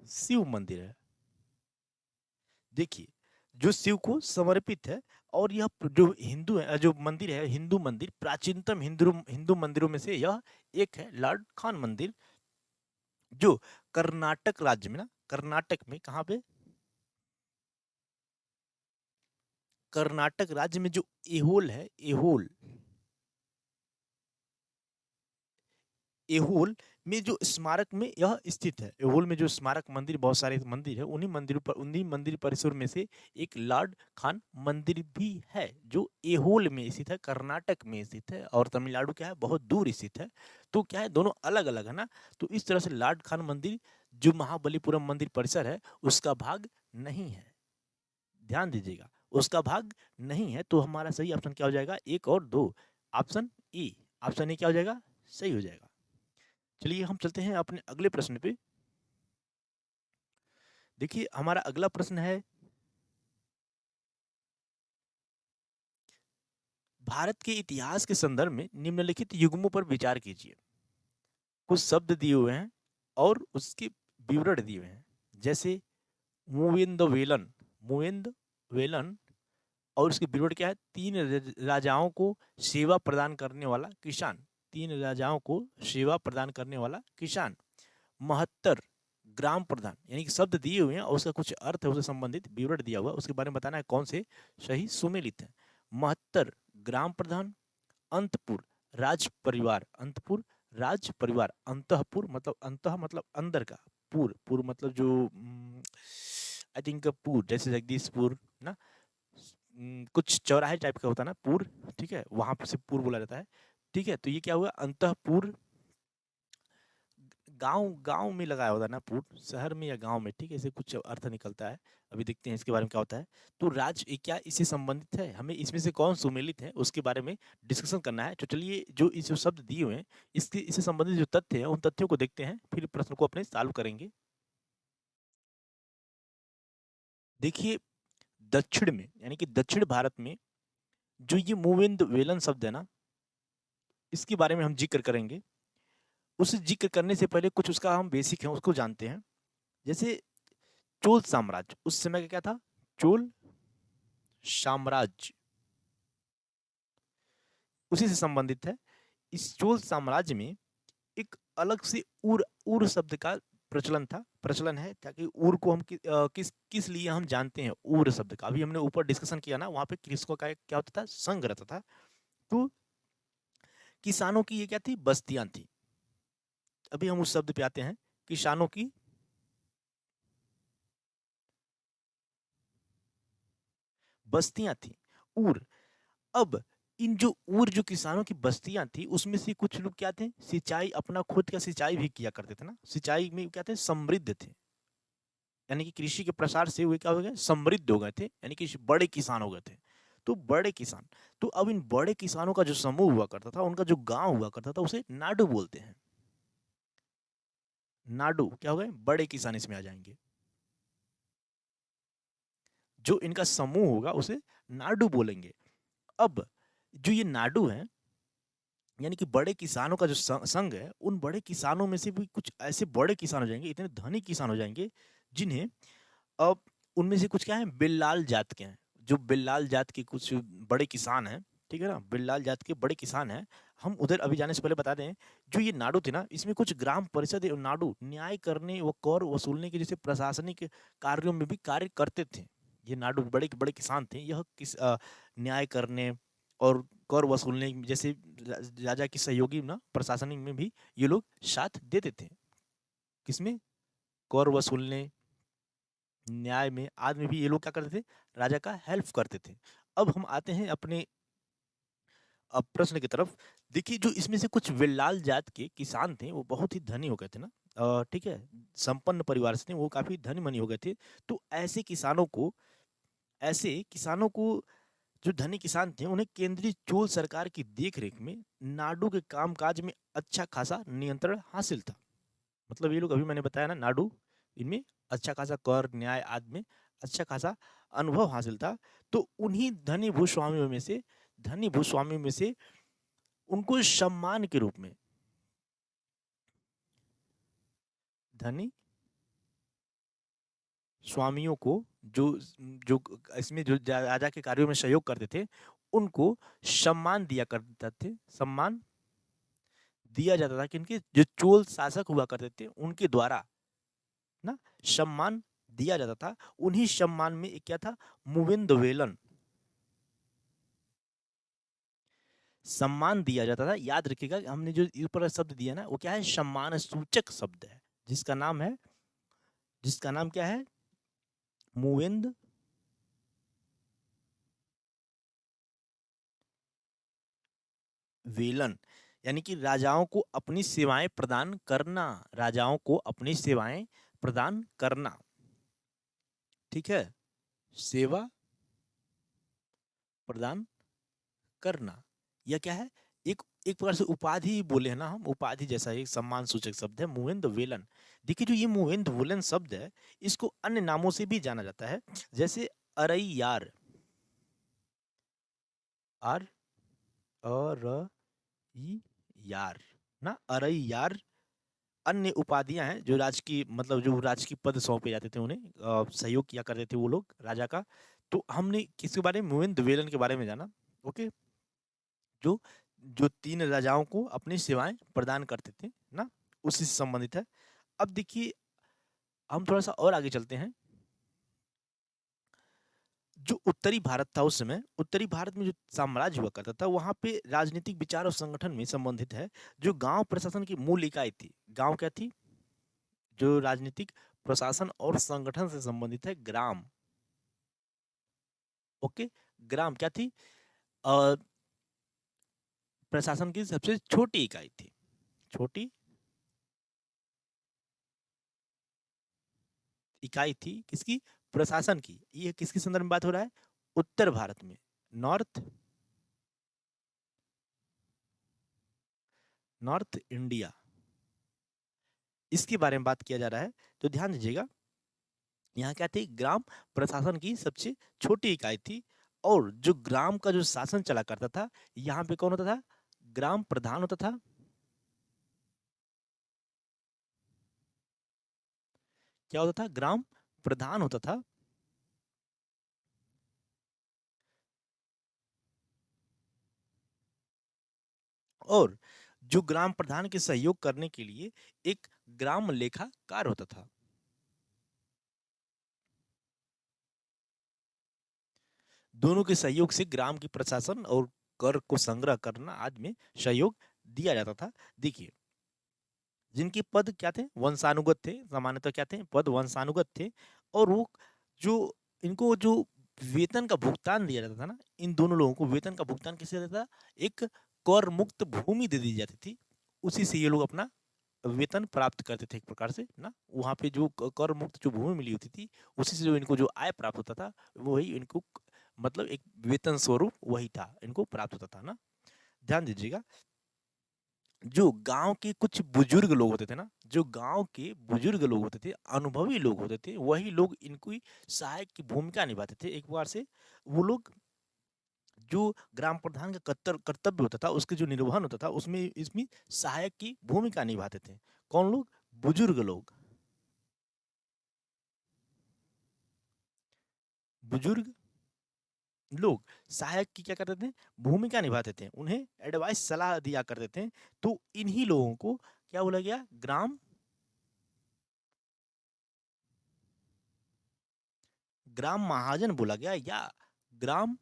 शिव मंदिर है। देखिए जो शिव को समर्पित है, और यह जो हिंदू है, जो मंदिर है, हिंदू मंदिर, प्राचीनतम हिंदू हिंदू मंदिरों में से यह एक है, लॉर्ड खान मंदिर, जो कर्नाटक राज्य में ना, कर्नाटक में कहाँ पे, कर्नाटक राज्य में जो एहोल है, एहोल, एहोल में जो स्मारक में यह स्थित है। एहोल में जो स्मारक मंदिर, बहुत सारे मंदिर है, उन्हीं मंदिरों पर, उन्हीं मंदिर परिसर में से एक लॉर्ड खान मंदिर भी है, जो एहोल में स्थित है, कर्नाटक में स्थित है, और तमिलनाडु क्या है, बहुत दूर स्थित है। तो क्या है, दोनों अलग अलग है ना। तो इस तरह से लॉर्ड खान मंदिर जो महाबलीपुरम मंदिर परिसर है, उसका भाग नहीं है। ध्यान दीजिएगा, उसका भाग नहीं है। तो हमारा सही ऑप्शन क्या हो जाएगा, 1 और 2, ऑप्शन ई। ऑप्शन ए क्या हो जाएगा, सही हो जाएगा। चलिए हम चलते हैं अपने अगले प्रश्न पे। देखिए हमारा अगला प्रश्न है, भारत के इतिहास के संदर्भ में निम्नलिखित युग्मों पर विचार कीजिए। कुछ शब्द दिए हुए हैं और उसके विवरण दिए हुए हैं, जैसे मुविंद वेलन, मुविंद वेलन, और उसके विवरण क्या है, 3 राजाओं को सेवा प्रदान करने वाला किसान, 3 राजाओं को सेवा प्रदान करने वाला किसान। 72 ग्राम प्रधान, यानी कि शब्द दिए हुए हैं और उसका कुछ अर्थ है, उससे संबंधित विवरण दिया हुआ है, उसके बारे में बताना है कौन से सही सुमेलित है। 72 ग्राम प्रधान, अंतपुर राज परिवार, अंतपुर राज परिवार, अंतपुर मतलब अंतः मतलब अंदर का, पुर पुर मतलब जो आई थिंक पुर, जैसे जगदीशपुर ना, कुछ चौराहे टाइप का होता है ना पुर, ठीक है, वहां पर से पुर बोला जाता है। ठीक है, तो ये क्या हुआ, अंतपुर, गांव, गांव में लगाया होता है ना पुर, शहर में या गांव में, ठीक है, ऐसे कुछ अर्थ निकलता है। अभी देखते हैं इसके बारे में क्या होता है। तो राज ये क्या इससे संबंधित है, हमें इसमें से कौन सुमेलित है उसके बारे में डिस्कशन करना है। तो चलिए जो इस जो शब्द दिए हुए हैं, इसके इससे संबंधित जो तथ्य हैं, उन तथ्यों को देखते हैं, फिर प्रश्न को अपने सॉल्व करेंगे। देखिए दक्षिण में, यानी कि दक्षिण भारत में जो ये मूवेंद वेलन शब्द है ना, इसके बारे में हम जिक्र करेंगे। उस जिक्र करने से पहले कुछ उसका हम बेसिक है उसको जानते हैं। जैसे चोल साम्राज्य, उस समय का क्या था, चोल साम्राज्य, उसी से संबंधित है। इस चोल साम्राज्य में एक अलग से उर, उर शब्द का प्रचलन था, प्रचलन है, ताकि उर को हम किस किस लिए हम जानते हैं, उर शब्द का अभी हमने ऊपर डिस्कशन किया ना, वहां पे कृषकों का क्या होता था, संघ रहता था। तो किसानों की ये क्या थी, बस्तियां थी। अभी हम उस शब्द पे आते हैं, किसानों की बस्तियां थी, उर। अब इन जो उर, जो किसानों की बस्तियां थी, उसमें से कुछ लोग क्या थे, सिंचाई, अपना खुद का सिंचाई भी किया करते थे ना, सिंचाई में क्या थे, समृद्ध थे, यानी कि कृषि के प्रसार से वे क्या हो गए, समृद्ध हो गए थे, यानी कि बड़े किसान हो गए थे। तो बड़े किसान, तो अब इन बड़े किसानों का जो समूह हुआ करता था, उनका जो गांव हुआ करता था, उसे नाडु बोलते हैं। नाडु क्या हो गए, बड़े किसान इसमें आ जाएंगे। जो इनका समूह होगा उसे नाडु बोलेंगे। अब जो ये नाडु है, यानी कि बड़े किसानों का जो संघ है, उन बड़े किसानों में से भी कुछ ऐसे बड़े किसान हो जाएंगे, इतने धनी किसान हो जाएंगे, जिन्हें अब उनमें से कुछ क्या है, बिल्लाल जात के हैं। जो बिल्लाल जात के कुछ बड़े किसान हैं, ठीक है ना, बिल्लाल जात के बड़े किसान हैं। हम उधर अभी जाने से पहले बता दें, जो ये नाडु थे ना, इसमें कुछ ग्राम परिषद नाडु न्याय करने व कर वसूलने के जैसे प्रशासनिक कार्यों में भी कार्य करते थे। ये नाडु बड़े बड़े किसान थे, यह न्याय करने और कर वसूलने जैसे राजा की सहयोगी ना, प्रशासनिक में भी ये लोग साथ देते थे। किसमें, कर वसूलने न्याय में, आदि में भी ये लोग क्या करते थे, राजा का हेल्प करते थे। अब हम आते हैं अपने प्रश्न की तरफ। देखिए जो इसमें से कुछ विल्लाल जात के किसान थे वो बहुत ही धनी हो गए थे ना, ठीक है, संपन्न परिवार से थे, वो काफी धनी मनी हो गए थे। तो ऐसे किसानों को जो धनी किसान थे उन्हें केंद्रीय चोल सरकार की देखरेख में नाडु के कामकाज में अच्छा खासा नियंत्रण हासिल था। मतलब ये लोग, अभी मैंने बताया ना, नाडु, इनमें अच्छा खासा कर न्याय आदि में अच्छा खासा अनुभव हासिल था। तो उन्हीं धनी भूस्वामियों में से उनको सम्मान के रूप में, धनी स्वामियों को, जो जो इसमें जो राजा के कार्यों में सहयोग करते थे, उनको सम्मान दिया जाता था कि इनके जो चोल शासक हुआ करते थे उनके द्वारा ना सम्मान दिया जाता था। उन्हीं सम्मान में एक क्या था, मुविंदवेलन सम्मान दिया जाता था। याद रखिएगा हमने जो ऊपर शब्द दिया ना वो क्या है, सम्मान सूचक शब्द है, जिसका नाम क्या है, मुविंद वेलन। यानी कि राजाओं को अपनी सेवाएं प्रदान करना, ठीक है, सेवा प्रदान करना, यह क्या है, एक एक प्रकार से उपाधि बोले हैं ना हम, उपाधि जैसा एक सम्मान सूचक शब्द है मुविंद वेलन। देखिए जो ये मुविंद वेलन शब्द है इसको अन्य नामों से भी जाना जाता है, जैसे अरैयार, आर अर ई यार ना, अरैयार। अन्य उपाधियां हैं जो राजकीय, मतलब जो राजकीय पद सौंपे जाते थे उन्हें, सहयोग किया करते थे वो लोग राजा का। तो हमने किसके बारे में, मुविंद वेलन के बारे में जाना। ओके, जो जो तीन राजाओं को अपनी सेवाएं प्रदान करते थे ना, उसी से संबंधित है। अब देखिए हम थोड़ा सा और आगे चलते हैं। जो उत्तरी भारत था उस समय, उत्तरी भारत में जो साम्राज्य हुआ करता था वहां पे राजनीतिक विचार और संगठन में संबंधित है जो गांव प्रशासन की मूल इकाई थी। गांव क्या थी, जो राजनीतिक प्रशासन और संगठन से संबंधित है, ग्राम। ओके, ग्राम क्या थी, अ, प्रशासन की सबसे छोटी इकाई थी, छोटी इकाई थी किसकी, प्रशासन की। ये किसके संदर्भ में बात हो रहा है, उत्तर भारत में, नॉर्थ नॉर्थ इंडिया, इसके बारे में बात किया जा रहा है। तो ध्यान दीजिएगा, यहाँ क्या थी, ग्राम प्रशासन की सबसे छोटी इकाई थी। और जो ग्राम का जो शासन चला करता था, यहाँ पे कौन होता था, ग्राम प्रधान होता था। क्या होता था, ग्राम प्रधान होता था। और जो ग्राम प्रधान के सहयोग करने के लिए एक ग्राम लेखाकार होता था। दोनों के सहयोग से ग्राम की प्रशासन और कर को संग्रह करना आदि में सहयोग दिया जाता था। देखिए जिनके पद क्या थे, वंशानुगत थे, सामान्यतः क्या थे, पद वंशानुगत थे। और वो जो इनको जो वेतन का भुगतान दिया जाता था ना, इन दोनों लोगों को वेतन का भुगतान किससे देता था, एक कर मुक्त भूमि दे दी जाती थी, उसी से ये लोग अपना वेतन प्राप्त करते थे एक प्रकार से ना। वहाँ पे जो कर मुक्त जो भूमि मिली होती थी, उसी से जो इनको जो आय प्राप्त होता था, वही इनको मतलब एक वेतन स्वरूप वही था, इनको प्राप्त होता था ना। ध्यान दीजिएगा, जो गांव के कुछ बुजुर्ग लोग होते थे ना, जो गांव के बुजुर्ग लोग होते थे, अनुभवी लोग होते थे, वही लोग इनकी सहायक की भूमिका निभाते थे एक बार से। वो लोग जो ग्राम प्रधान का कर्तव्य होता था, उसके जो निर्वहन होता था, उसमें इसमें सहायक की भूमिका निभाते थे। कौन लोग, बुजुर्ग लोग, बुजुर्ग लोग सहायक की क्या करते थे, भूमिका निभाते थे, उन्हें एडवाइस सलाह दिया करते थे। तो इन्हीं लोगों को क्या बोला गया, ग्राम महाजन बोला गया, या ग्राम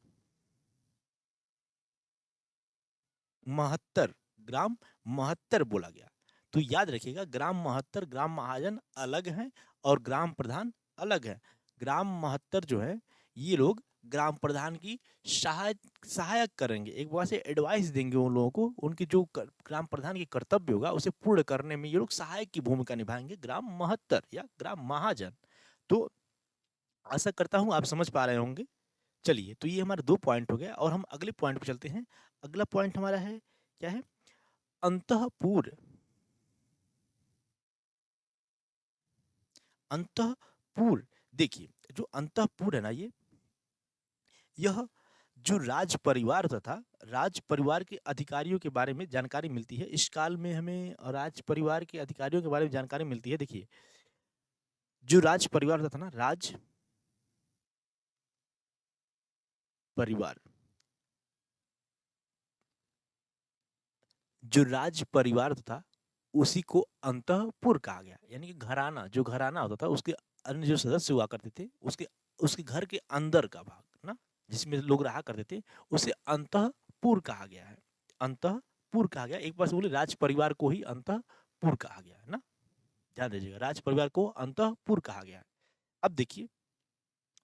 महत्तर, ग्राम महत्तर बोला गया। तो याद रखिएगा, ग्राम महत्तर, ग्राम महाजन अलग हैं और ग्राम प्रधान अलग है। ग्राम महत्तर जो है ये लोग ग्राम प्रधान की सहायक करेंगे, एक बार से एडवाइस देंगे उन लोगों को, उनकी जो ग्राम प्रधान की कर्तव्य होगा उसे पूर्ण करने में ये लोग सहायक की भूमिका निभाएंगे, ग्राम महत्तर या ग्राम महाजन। तो आशा करता हूं आप समझ पा रहे होंगे। चलिए, तो ये हमारे 2 पॉइंट हो गए और हम अगले पॉइंट पे चलते हैं। अगला पॉइंट हमारा है, क्या है? अंतःपुर। अंतःपुर, देखिए जो अंतःपुर है ना, यह जो राज परिवार तथा राज परिवार के अधिकारियों के बारे में जानकारी मिलती है। इस काल में हमें राज परिवार के अधिकारियों के बारे में जानकारी मिलती है। देखिए, जो राज परिवार था ना, राज परिवार, जो राज परिवार था उसी को अंतःपुर कहा गया, यानी कि घराना, जो घराना होता था उसके अन्य जो सदस्य हुआ करते थे, उसके उसके घर के अंदर का भाग ना, जिसमें लोग रहा करते थे, उसे अंतःपुर कहा गया है। अंतःपुर कहा गया, एक बार से बोले राज परिवार को ही अंतःपुर कहा गया है ना, ध्यान दीजिएगा, राज परिवार को अंतःपुर कहा गया है। अब देखिए,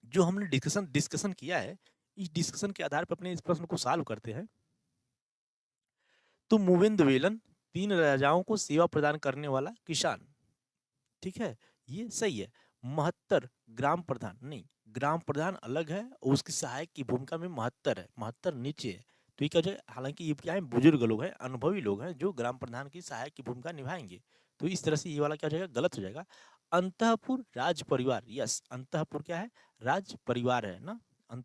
जो हमने डिस्कशन किया है, इस डिस्कशन के आधार पर अपने इस प्रश्न को सॉल्व करते हैं। तो मुविंद 3 राजाओं को सेवा प्रदान करने वाला किसान, ठीक है, ये सही है। महत्तर ग्राम प्रधान नहीं, ग्राम प्रधान अलग है और उसकी सहायक की भूमिका में महत्तर है, महत्तर नीचे है। तो ये क्या हो जाएगा, हालांकि ये क्या है, बुजुर्ग लोग हैं, अनुभवी लोग हैं जो ग्राम प्रधान की सहायक की भूमिका निभाएंगे। तो इस तरह से ये वाला क्या हो जाएगा, गलत हो जाएगा। अंतःपुर राज परिवार, यस, अंतःपुर क्या है, राज परिवार है ना,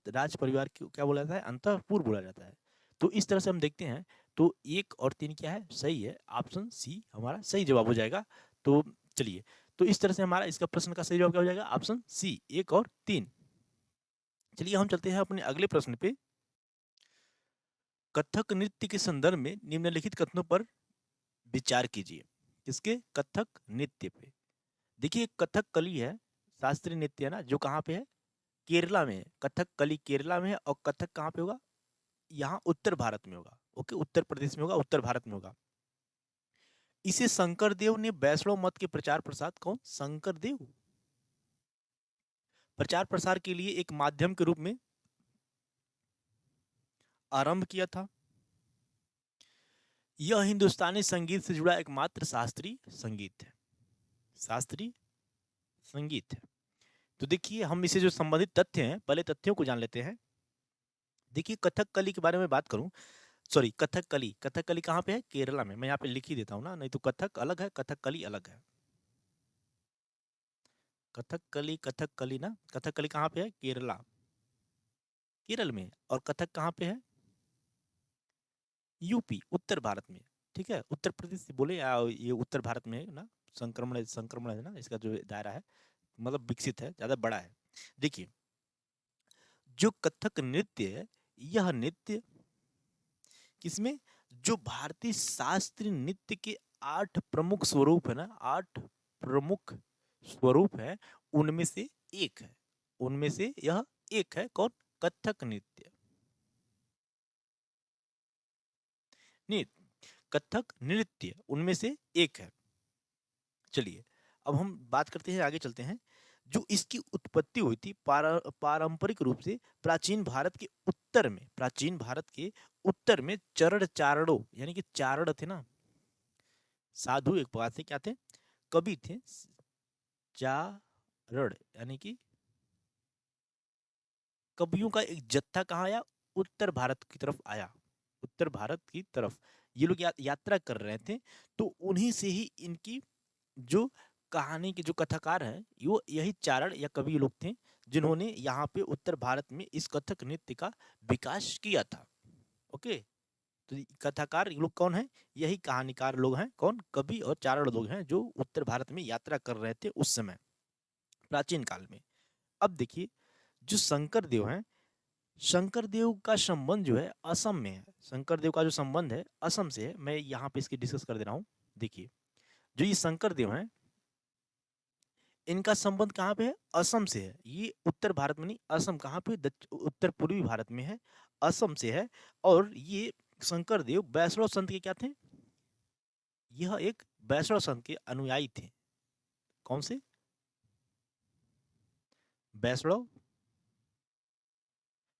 राज परिवार को क्या बोला जाता है, अंतःपुर बोला जाता है। तो इस तरह से हम देखते हैं, तो 1 और 3 क्या है, सही है, ऑप्शन सी हमारा सही जवाब हो जाएगा। तो चलिए, तो इस तरह से हमारा इसका प्रश्न का सही जवाब क्या हो जाएगा, ऑप्शन सी, 1 और 3। चलिए हम चलते हैं अपने अगले प्रश्न पे। कथक नृत्य के संदर्भ में निम्नलिखित कथनों पर विचार कीजिए। किसके, कथक नृत्य पे। देखिए, कथक कली है, शास्त्रीय नृत्य है ना, जो कहाँ पे है, केरला में है। कथक कली केरला में है और कथक कहाँ पे होगा, यहाँ उत्तर भारत में होगा। ओके, उत्तर प्रदेश में होगा, उत्तर भारत में होगा। इसे शंकरदेव ने वैष्णव मत के प्रचार प्रसार, कौन, शंकरदेव, प्रचार प्रसार के लिए एक माध्यम के रूप में आरंभ किया था। यह हिंदुस्तानी संगीत से जुड़ा एकमात्र शास्त्रीय संगीत है, शास्त्रीय संगीत है। तो देखिए, हम इसे जो संबंधित तथ्य हैं, पहले तथ्यों को जान लेते हैं। देखिए, कथक कली के बारे में बात करूं, सॉरी, कथक कली कहाँ पे है, केरला में। मैं यहाँ पे लिख ही देता हूँ ना, नहीं तो कथक अलग है, कथक कली अलग है। कथक कली ना, कथक कली कहाँ पे है, केरला, केरल में। और कथक कहाँ पे है, यूपी, उत्तर भारत में। ठीक है, उत्तर प्रदेश से बोले या ये उत्तर भारत में है ना, संक्रमण है ना, इसका जो दायरा है, मतलब विकसित है, ज्यादा बड़ा है। देखिए, जो कथक नृत्य है, यह नृत्य किसमें, जो भारतीय शास्त्रीय नृत्य के 8 प्रमुख स्वरूप है ना, 8 प्रमुख स्वरूप है, उनमें से एक है, उनमें से यह एक है, कौन, कथक नृत्य। कथक नृत्य उनमें से एक है। चलिए, अब हम बात करते हैं, आगे चलते हैं। जो इसकी उत्पत्ति हुई थी पारंपरिक रूप से प्राचीन भारत के उत्तर में, प्राचीन भारत के उत्तर में चरण चारणों, यानी कि चारण थे ना, साधु एक बात से क्या थे, कवि थे, चारण यानी कि कवियों का एक जत्था कहाँ आया, उत्तर भारत की तरफ आया, उत्तर भारत की तरफ ये लोग यात्रा कर रहे थे। तो उन्हीं से ही इनकी जो कहानी के जो कथाकार हैं, वो यही चारण या कवि लोग थे, जिन्होंने यहाँ पे उत्तर भारत में इस कथक नृत्य का विकास किया था। ओके, तो कथाकार लोग कौन है, यही कहानीकार लोग हैं, कौन, कवि और चारण लोग हैं, जो उत्तर भारत में यात्रा कर रहे थे उस समय, प्राचीन काल में। अब देखिए, जो शंकर देव हैं, शंकर देव का संबंध जो है असम में है, शंकर देव का जो संबंध है असम से है। मैं यहाँ पे इसकी डिस्कस कर दे रहा हूँ। देखिए, जो ये शंकर देव हैं, इनका संबंध कहाँ पे है, असम से है। ये उत्तर भारत में नहीं, असम कहाँ पे, उत्तर पूर्वी भारत में है, असम से है। और ये शंकर देव वैष्णव संत के क्या थे, यह एक वैष्णव संत के अनुयायी थे। कौन से, वैष्णव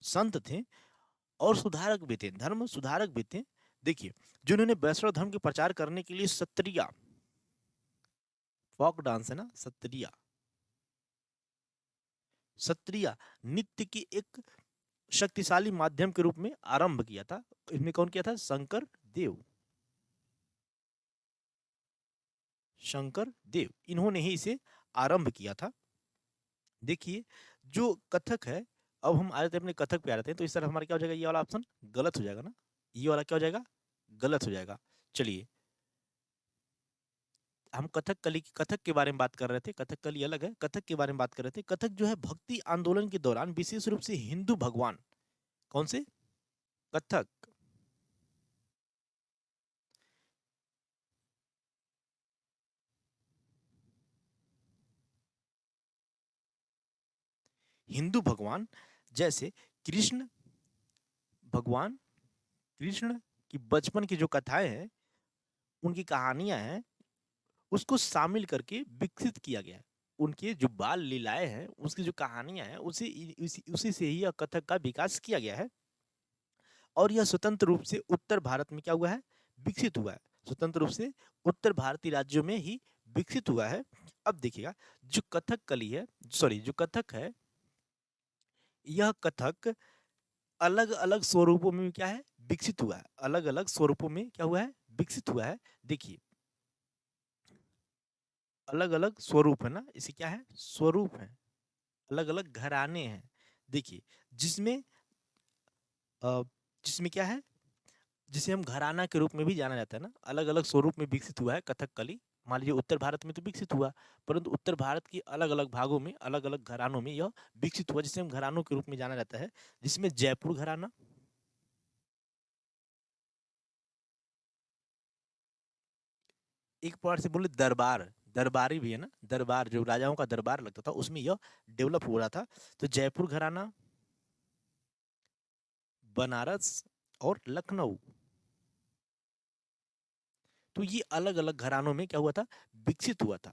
संत थे और सुधारक भी थे, धर्म सुधारक भी थे। देखिए, जिन्होंने वैष्णव धर्म के प्रचार करने के लिए सत्रिया, फोक डांस है ना, सत्रिया, सत्रिया नृत्य की एक शक्तिशाली माध्यम के रूप में आरंभ किया था। इसमें कौन किया था? शंकर देव, शंकर देव, इन्होंने ही इसे आरंभ किया था। देखिए, जो कथक है, अब हम आ जाते हैं अपने कथक पे आ जाते हैं, तो इस तरह हमारा क्या हो जाएगा? ये वाला ऑप्शन गलत हो जाएगा ना, ये वाला क्या हो जाएगा? गलत हो जाएगा। चलिए, हम कथकली, कथक के बारे में बात कर रहे थे, कथकली अलग है, कथक के बारे में बात कर रहे थे। कथक जो है भक्ति आंदोलन के दौरान विशेष रूप से हिंदू भगवान, कौन से? कथक, हिंदू भगवान जैसे कृष्ण भगवान, कृष्ण की बचपन की जो कथाएं हैं, उनकी कहानियां हैं, उसको शामिल करके विकसित किया गया है। उनके जो बाल लीलाएं हैं, उसकी जो कहानियां हैं, उसी से ही यह कथक का विकास किया गया है। और यह स्वतंत्र रूप से उत्तर भारत में क्या हुआ है? विकसित हुआ है। स्वतंत्र रूप से उत्तर भारतीय राज्यों में ही विकसित हुआ है। अब देखिएगा, जो कथक कली है, सॉरी, जो कथक है, यह कथक अलग अलग स्वरूपों में क्या है? विकसित हुआ है। अलग अलग स्वरूपों में क्या हुआ है? विकसित हुआ है। देखिए, अलग अलग स्वरूप है ना, इसे क्या है? स्वरूप है, अलग अलग घराने हैं। देखिए, जिसमें अ, जिसमें क्या है, जिसे हम घराना के रूप में भी जाना जाता है ना, अलग अलग स्वरूप में विकसित हुआ है कथकली। मान लीजिए उत्तर भारत में तो विकसित हुआ, परंतु उत्तर भारत के अलग अलग भागों में, अलग अलग घरानों में यह विकसित हुआ, जिसे हम घरानों के रूप में जाना जाता है। जिसमें जयपुर घराना, एक प्रकार से बोले दरबार, दरबारी भी है ना, दरबार जो राजाओं का दरबार लगता था, उसमें यह डेवलप हो रहा था। तो जयपुर घराना, बनारस और लखनऊ, तो ये अलग अलग घरानों में क्या हुआ था? विकसित हुआ था।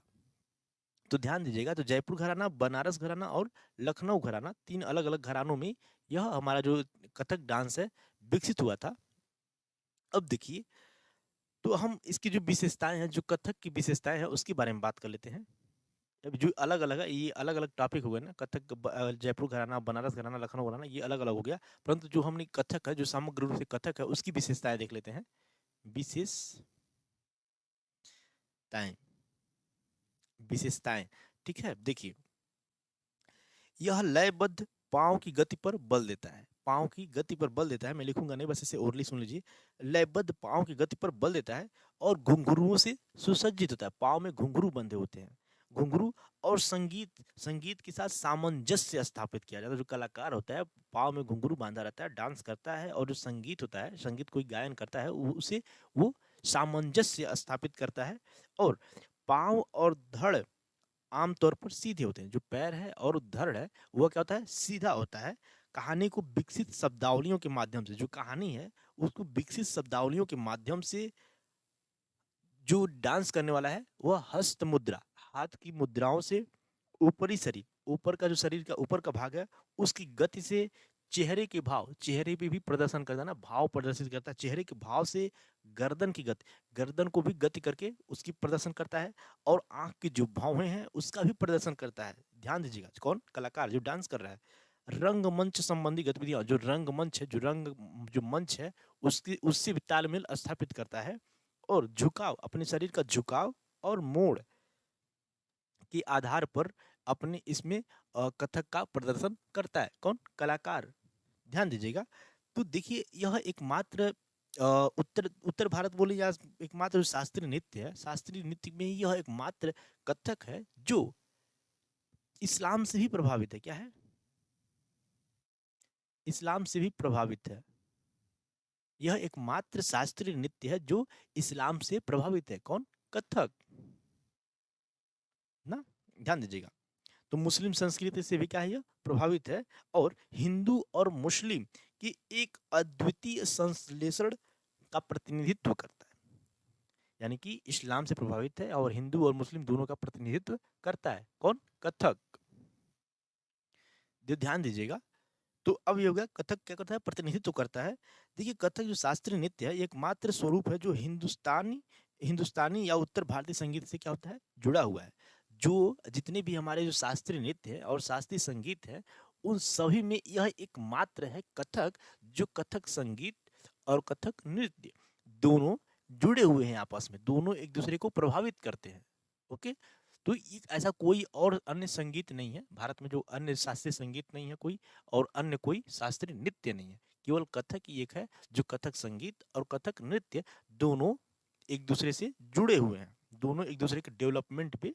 तो ध्यान दीजिएगा, तो जयपुर घराना, बनारस घराना और लखनऊ घराना, तीन अलग अलग घरानों में यह हमारा जो कथक डांस है विकसित हुआ था। अब देखिए, तो हम इसकी जो विशेषताएं हैं, जो कथक की विशेषताएं हैं, उसके बारे में बात कर लेते हैं। अब जो अलग अलग है, ये अलग अलग टॉपिक हो गए ना, कथक जयपुर घराना, बनारस घराना, लखनऊ घराना, ये अलग अलग हो गया। परंतु जो हमने कथक है, जो समग्र रूप से कथक है, उसकी विशेषताएं देख लेते हैं। विशेषताएं, विशेषताएं, ठीक है। देखिए, यह लयबद्ध पाँव की गति पर बल देता है, पाँव की गति पर बल देता है। मैं लिखूंगा नहीं, बस इसे ओरली सुन लीजिए। लयबद्ध पाँव की गति पर बल देता है और घुंघरुओं से सुसज्जित होता है। पाँव में घुंघरू बंधे होते हैं, घुंघरू। और संगीत, संगीत के साथ सामंजस्य स्थापित किया जाता है। जो कलाकार होता है, पाँव में घुंघरू बांधा रहता है, डांस करता है, और जो संगीत होता है, संगीत कोई गायन करता है, उसे वो सामंजस्य स्थापित करता है। और पाँव और धड़ आमतौर पर सीधे होते हैं। जो पैर है और धड़ है, वह क्या होता है? सीधा होता है। कहानी को विकसित शब्दावलियों के माध्यम से, जो कहानी है उसको विकसित शब्दावलियों के माध्यम से जो डांस करने वाला है, वह हस्त मुद्रा, हाथ की मुद्राओं से ऊपरी शरीर, ऊपर का जो शरीर का ऊपर का भाग है, उसकी गति से चेहरे के भाव, चेहरे पे भी प्रदर्शन करता है ना, भाव प्रदर्शित करता है। चेहरे के भाव से गर्दन की गति, गर्दन को भी गति करके उसकी प्रदर्शन करता है। और आंख के जो भाव हैं, उसका भी प्रदर्शन करता है। ध्यान दीजिएगा, कौन? कलाकार जो डांस कर रहा है। रंगमंच संबंधी गतिविधियां, जो रंगमंच है, जो मंच है, उसकी उससे भी तालमेल स्थापित करता है। और झुकाव, अपने शरीर का झुकाव और मोड़ के आधार पर अपने इसमें कथक का प्रदर्शन करता है। कौन? कलाकार। ध्यान दीजिएगा। तो देखिए, यह एकमात्र उत्तर उत्तर भारत बोले या एकमात्र जो शास्त्रीय नृत्य है, शास्त्रीय नृत्य में यह एकमात्र कथक है जो इस्लाम से भी प्रभावित है। क्या है? इस्लाम से भी प्रभावित है। यह एकमात्र शास्त्रीय नृत्य है जो इस्लाम से प्रभावित है। कौन? कथक ना, ध्यान दीजिएगा। तो मुस्लिम संस्कृति से भी क्या है? यह प्रभावित है। और हिंदू और मुस्लिम की एक अद्वितीय संश्लेषण का प्रतिनिधित्व करता है। यानी कि इस्लाम से प्रभावित है और हिंदू और मुस्लिम दोनों का प्रतिनिधित्व करता है। कौन? कथक। ध्यान दीजिएगा। तो अब ये हो गया कथक क्या करता है, प्रतिनिधित्व करता है। देखिए कथक जो शास्त्रीय नृत्य है एकमात्र स्वरूप है जो हिंदुस्तानी हिंदुस्तानी या उत्तर भारतीय संगीत से क्या होता है, जुड़ा हुआ है। जो जितने भी हमारे जो शास्त्रीय नृत्य है और शास्त्रीय संगीत है उन सभी में यह एकमात्र है कथक, जो कथक संगीत और कथक नृत्य दोनों जुड़े हुए हैं आपस में, दोनों एक दूसरे को प्रभावित करते हैं। ओके, तो ऐसा कोई और अन्य संगीत नहीं है भारत में, जो अन्य शास्त्रीय संगीत नहीं है कोई, और अन्य कोई शास्त्रीय नृत्य नहीं है, केवल कथक ही एक है जो कथक संगीत और कथक नृत्य दोनों एक दूसरे से जुड़े हुए हैं, दोनों एक दूसरे के डेवलपमेंट पे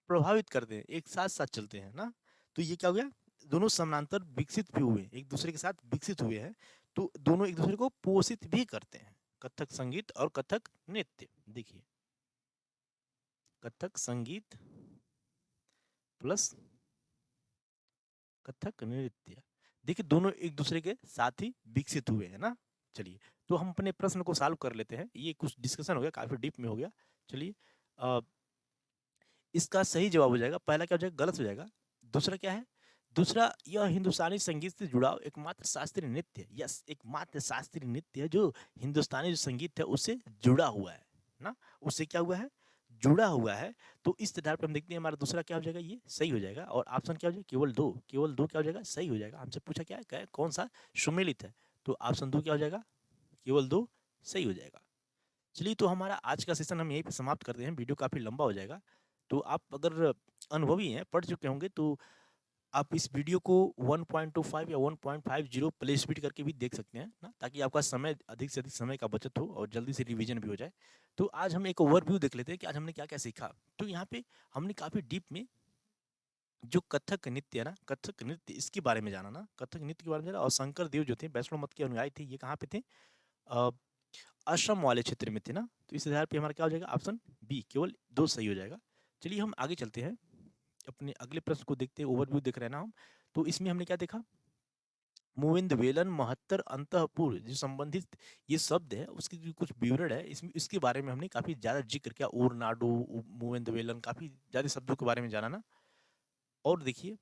प्रभावित करते हैं, एक साथ साथ चलते हैं ना। तो ये क्या हो गया, दोनों समानांतर विकसित भी हुए, एक दूसरे के साथ विकसित हुए हैं, तो दोनों एक दूसरे को पोषित भी करते हैं, कथक संगीत और कथक नृत्य। देखिए कथक संगीत प्लस कथक नृत्य, देखिए दोनों एक दूसरे के साथ ही विकसित हुए हैं ना। चलिए तो हम अपने प्रश्न को सॉल्व कर लेते हैं, ये कुछ डिस्कशन हो गया, काफी डीप में हो गया। चलिए इसका सही जवाब हो जाएगा, पहला क्या हो जाएगा, गलत हो जाएगा। दूसरा क्या है, दूसरा यह हिंदुस्तानी संगीत से जुड़ा एकमात्र शास्त्रीय नृत्य, यस एकमात्र शास्त्रीय नृत्य है जो हिंदुस्तानी जो संगीत है उससे जुड़ा हुआ है ना, उससे क्या हुआ है, जुड़ा हुआ है। तो इस आधार पर हम देखते हैं हमारा दूसरा क्या हो जाएगा, ये सही हो जाएगा। और ऑप्शन क्या हो जाएगा, केवल दो, केवल दो क्या हो जाएगा, सही हो जाएगा। हमसे पूछा क्या है, कौन सा सुमेलित है, तो ऑप्शन दो क्या हो जाएगा, केवल दो सही हो जाएगा। चलिए तो हमारा आज का सेशन हम यहीं पे समाप्त करते हैं, वीडियो काफ़ी लंबा हो जाएगा। तो आप अगर अनुभवी हैं, पढ़ चुके होंगे, तो आप इस वीडियो को 1.25 या 1.50 प्ले स्पीड करके भी देख सकते हैं ना, ताकि आपका समय अधिक से अधिक समय का बचत हो और जल्दी से रिवीजन भी हो जाए। तो आज हम एक ओवरव्यू देख लेते हैं कि आज हमने क्या क्या सीखा। तो यहाँ पे हमने काफ़ी डीप में जो कथक नृत्य है ना, कथक नृत्य इसके बारे में जाना ना, कथक नृत्य के बारे में जाना। और शंकर देव जो थे वैष्णव मत के अनुयायी थे, ये कहाँ पे थे, आश्रम वाले क्षेत्र में थे ना। तो इस आधार पे हमारा क्या हो जाएगा, ऑप्शन बी केवल दो सही हो जाएगा। चलिए हम आगे चलते हैं, अपने अगले प्रश्न को देखते हैं, ओवरव्यू देख रहे हैं ना हम। तो इसमें हमने क्या देखा, मुविंद वेलन महत्तर अंतःपुर जो संबंधित ये शब्द है उसकी जो कुछ विवरण है इसमें, इसके बारे में हमने काफी ज्यादा जिक्र किया, ऊरनाडु, मुविंद वेलन, काफी ज्यादा शब्दों के बारे में जाना ना। और देखिए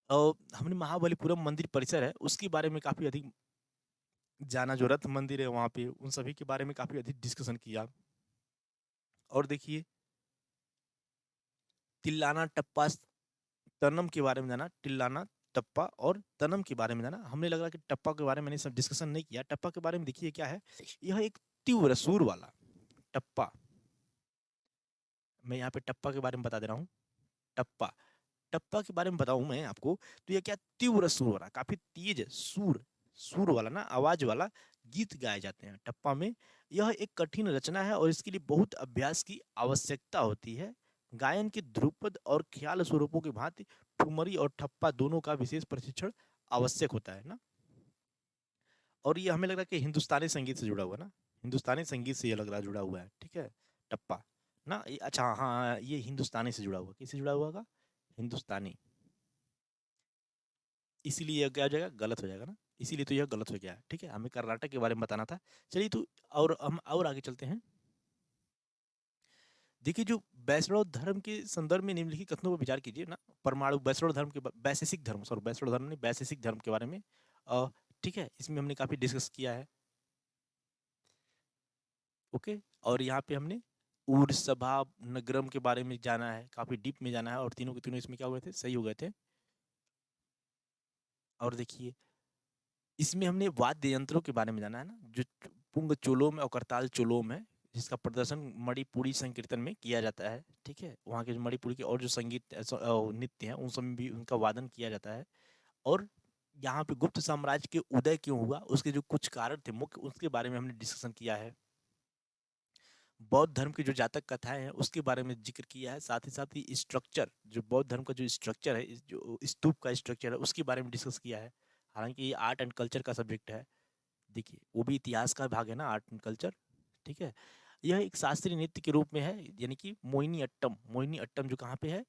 हमने महाबलीपुरम मंदिर परिसर है उसके बारे में काफी अधिक जाना, जो रथ मंदिर है वहां पे उन सभी के बारे में काफी अधिक डिस्कशन किया। और देखिए तिल्लाना टप्पा तनम के बारे में जाना, टिल्लाना टप्पा और तनम के बारे में जाना। हमने लगा कि टप्पा के बारे में मैंने सब डिस्कशन नहीं किया, टप्पा के बारे में देखिए क्या है, यह एक तीव्र सुर वाला टप्पा, मैं यहाँ पे टप्पा के बारे में बता दे रहा हूँ। टप्पा, टप्पा के बारे में बताऊं मैं आपको, तो यह क्या, तीव्र सुर वाला, काफी तेज सुर, सुर वाला ना, आवाज वाला गीत गाए जाते हैं टप्पा में। यह एक कठिन रचना है और इसके लिए बहुत अभ्यास की आवश्यकता होती है। गायन के ध्रुपद और ख्याल स्वरूपों की भांति ठुमरी और ठप्पा दोनों का विशेष प्रशिक्षण आवश्यक होता है ना। और ये हमें लग रहा है कि हिंदुस्तानी संगीत से जुड़ा हुआ है ना, हिंदुस्तानी संगीत से ये लग रहा है जुड़ा हुआ है, ठीक है टप्पा ना। अच्छा हाँ हाँ, ये हिंदुस्तानी से जुड़ा हुआ, किससे जुड़ा हुआ होगा, हिंदुस्तानी, इसीलिए यह क्या हो जाएगा, गलत हो जाएगा ना, इसीलिए तो यह गलत हो गया है, ठीक है। हमें कर्नाटक के बारे में बताना था। चलिए तो और हम और आगे चलते हैं। देखिए जो वैष्णव धर्म के संदर्भ में निम्नलिखित कथनों पर विचार कीजिए ना, परमाणु वैष्णव धर्म के वैशेषिक धर्म, सॉरी वैष्णव धर्म नहीं वैशेषिक धर्म के बारे में, ठीक है, इसमें हमने काफी डिस्कस किया है। ओके, और यहाँ पे हमने ऊर्सभा नगरम के बारे में जाना है, काफी डीप में जाना है, और तीनों के तीनों इसमें क्या हुए थे, सही हो गए थे। और देखिए इसमें हमने वाद्य यंत्रों के बारे में जाना है ना, जो पुंग चोलोम और करताल चोलोम है, जिसका प्रदर्शन मणिपुरी संकीर्तन में किया जाता है, ठीक है। वहाँ के जो मणिपुरी के और जो संगीत नृत्य हैं उन सब में भी उनका वादन किया जाता है। और यहाँ पे गुप्त साम्राज्य के उदय क्यों हुआ, उसके जो कुछ कारण थे मुख्य, उसके बारे में हमने डिस्कशन किया है। बौद्ध धर्म की जो जातक कथाएं हैं उसके बारे में जिक्र किया है, साथ ही स्ट्रक्चर, जो बौद्ध धर्म का जो स्ट्रक्चर है, जो स्तूप का स्ट्रक्चर है उसके बारे में डिस्कस किया है। हालांकि ये आर्ट एंड कल्चर का सब्जेक्ट है, देखिए वो भी इतिहास का भाग है ना, आर्ट एंड कल्चर, ठीक है। यह एक शास्त्रीय नृत्य के रूप में है, यानी कि मोहिनी अट्टम, मोहिनी अट्टम जो कहाँ पे है,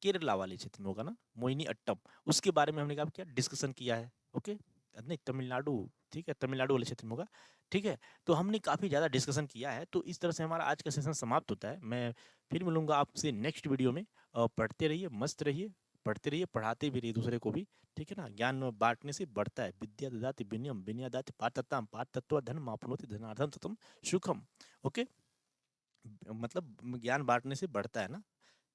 केरला वाले क्षेत्र में होगा ना मोहिनी अट्टम, उसके बारे में हमने क्या डिस्कशन किया है। ओके, नहीं तमिलनाडु, ठीक है तमिलनाडु वाले क्षेत्र में होगा। ठीक है? तो हमने काफ़ी ज़्यादा डिस्कशन किया है, तो इस तरह से हमारा आज का सेशन समाप्त होता है। मैं फिर मिलूँगा आपसे नेक्स्ट वीडियो में। पढ़ते रहिए, मस्त रहिए, पढ़ते रहिए, पढ़ाते भी रहिए दूसरे को भी, ठीक है ना? ज्ञान बाँटने से बढ़ता है। विद्या ददाति विनयम, विनया ददाति पारतत्ताम, पारतत्त्वा धनमाप्नोति धनार्जन ततं सुखम। ओके? मतलब ज्ञान बाँटने से बढ़ता है ना?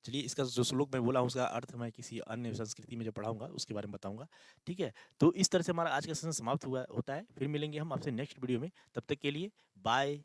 चलिए इसका जो श्लोक मैं बोला हूँ उसका अर्थ मैं किसी अन्य संस्कृति में जब पढ़ाऊँगा उसके बारे में बताऊँगा, ठीक है? तो इस तरह से हमारा आज का सेशन समाप्त हुआ होता है। फिर मिलेंगे हम आपसे नेक्स्ट वीडियो में, तब तक के लिए बाय।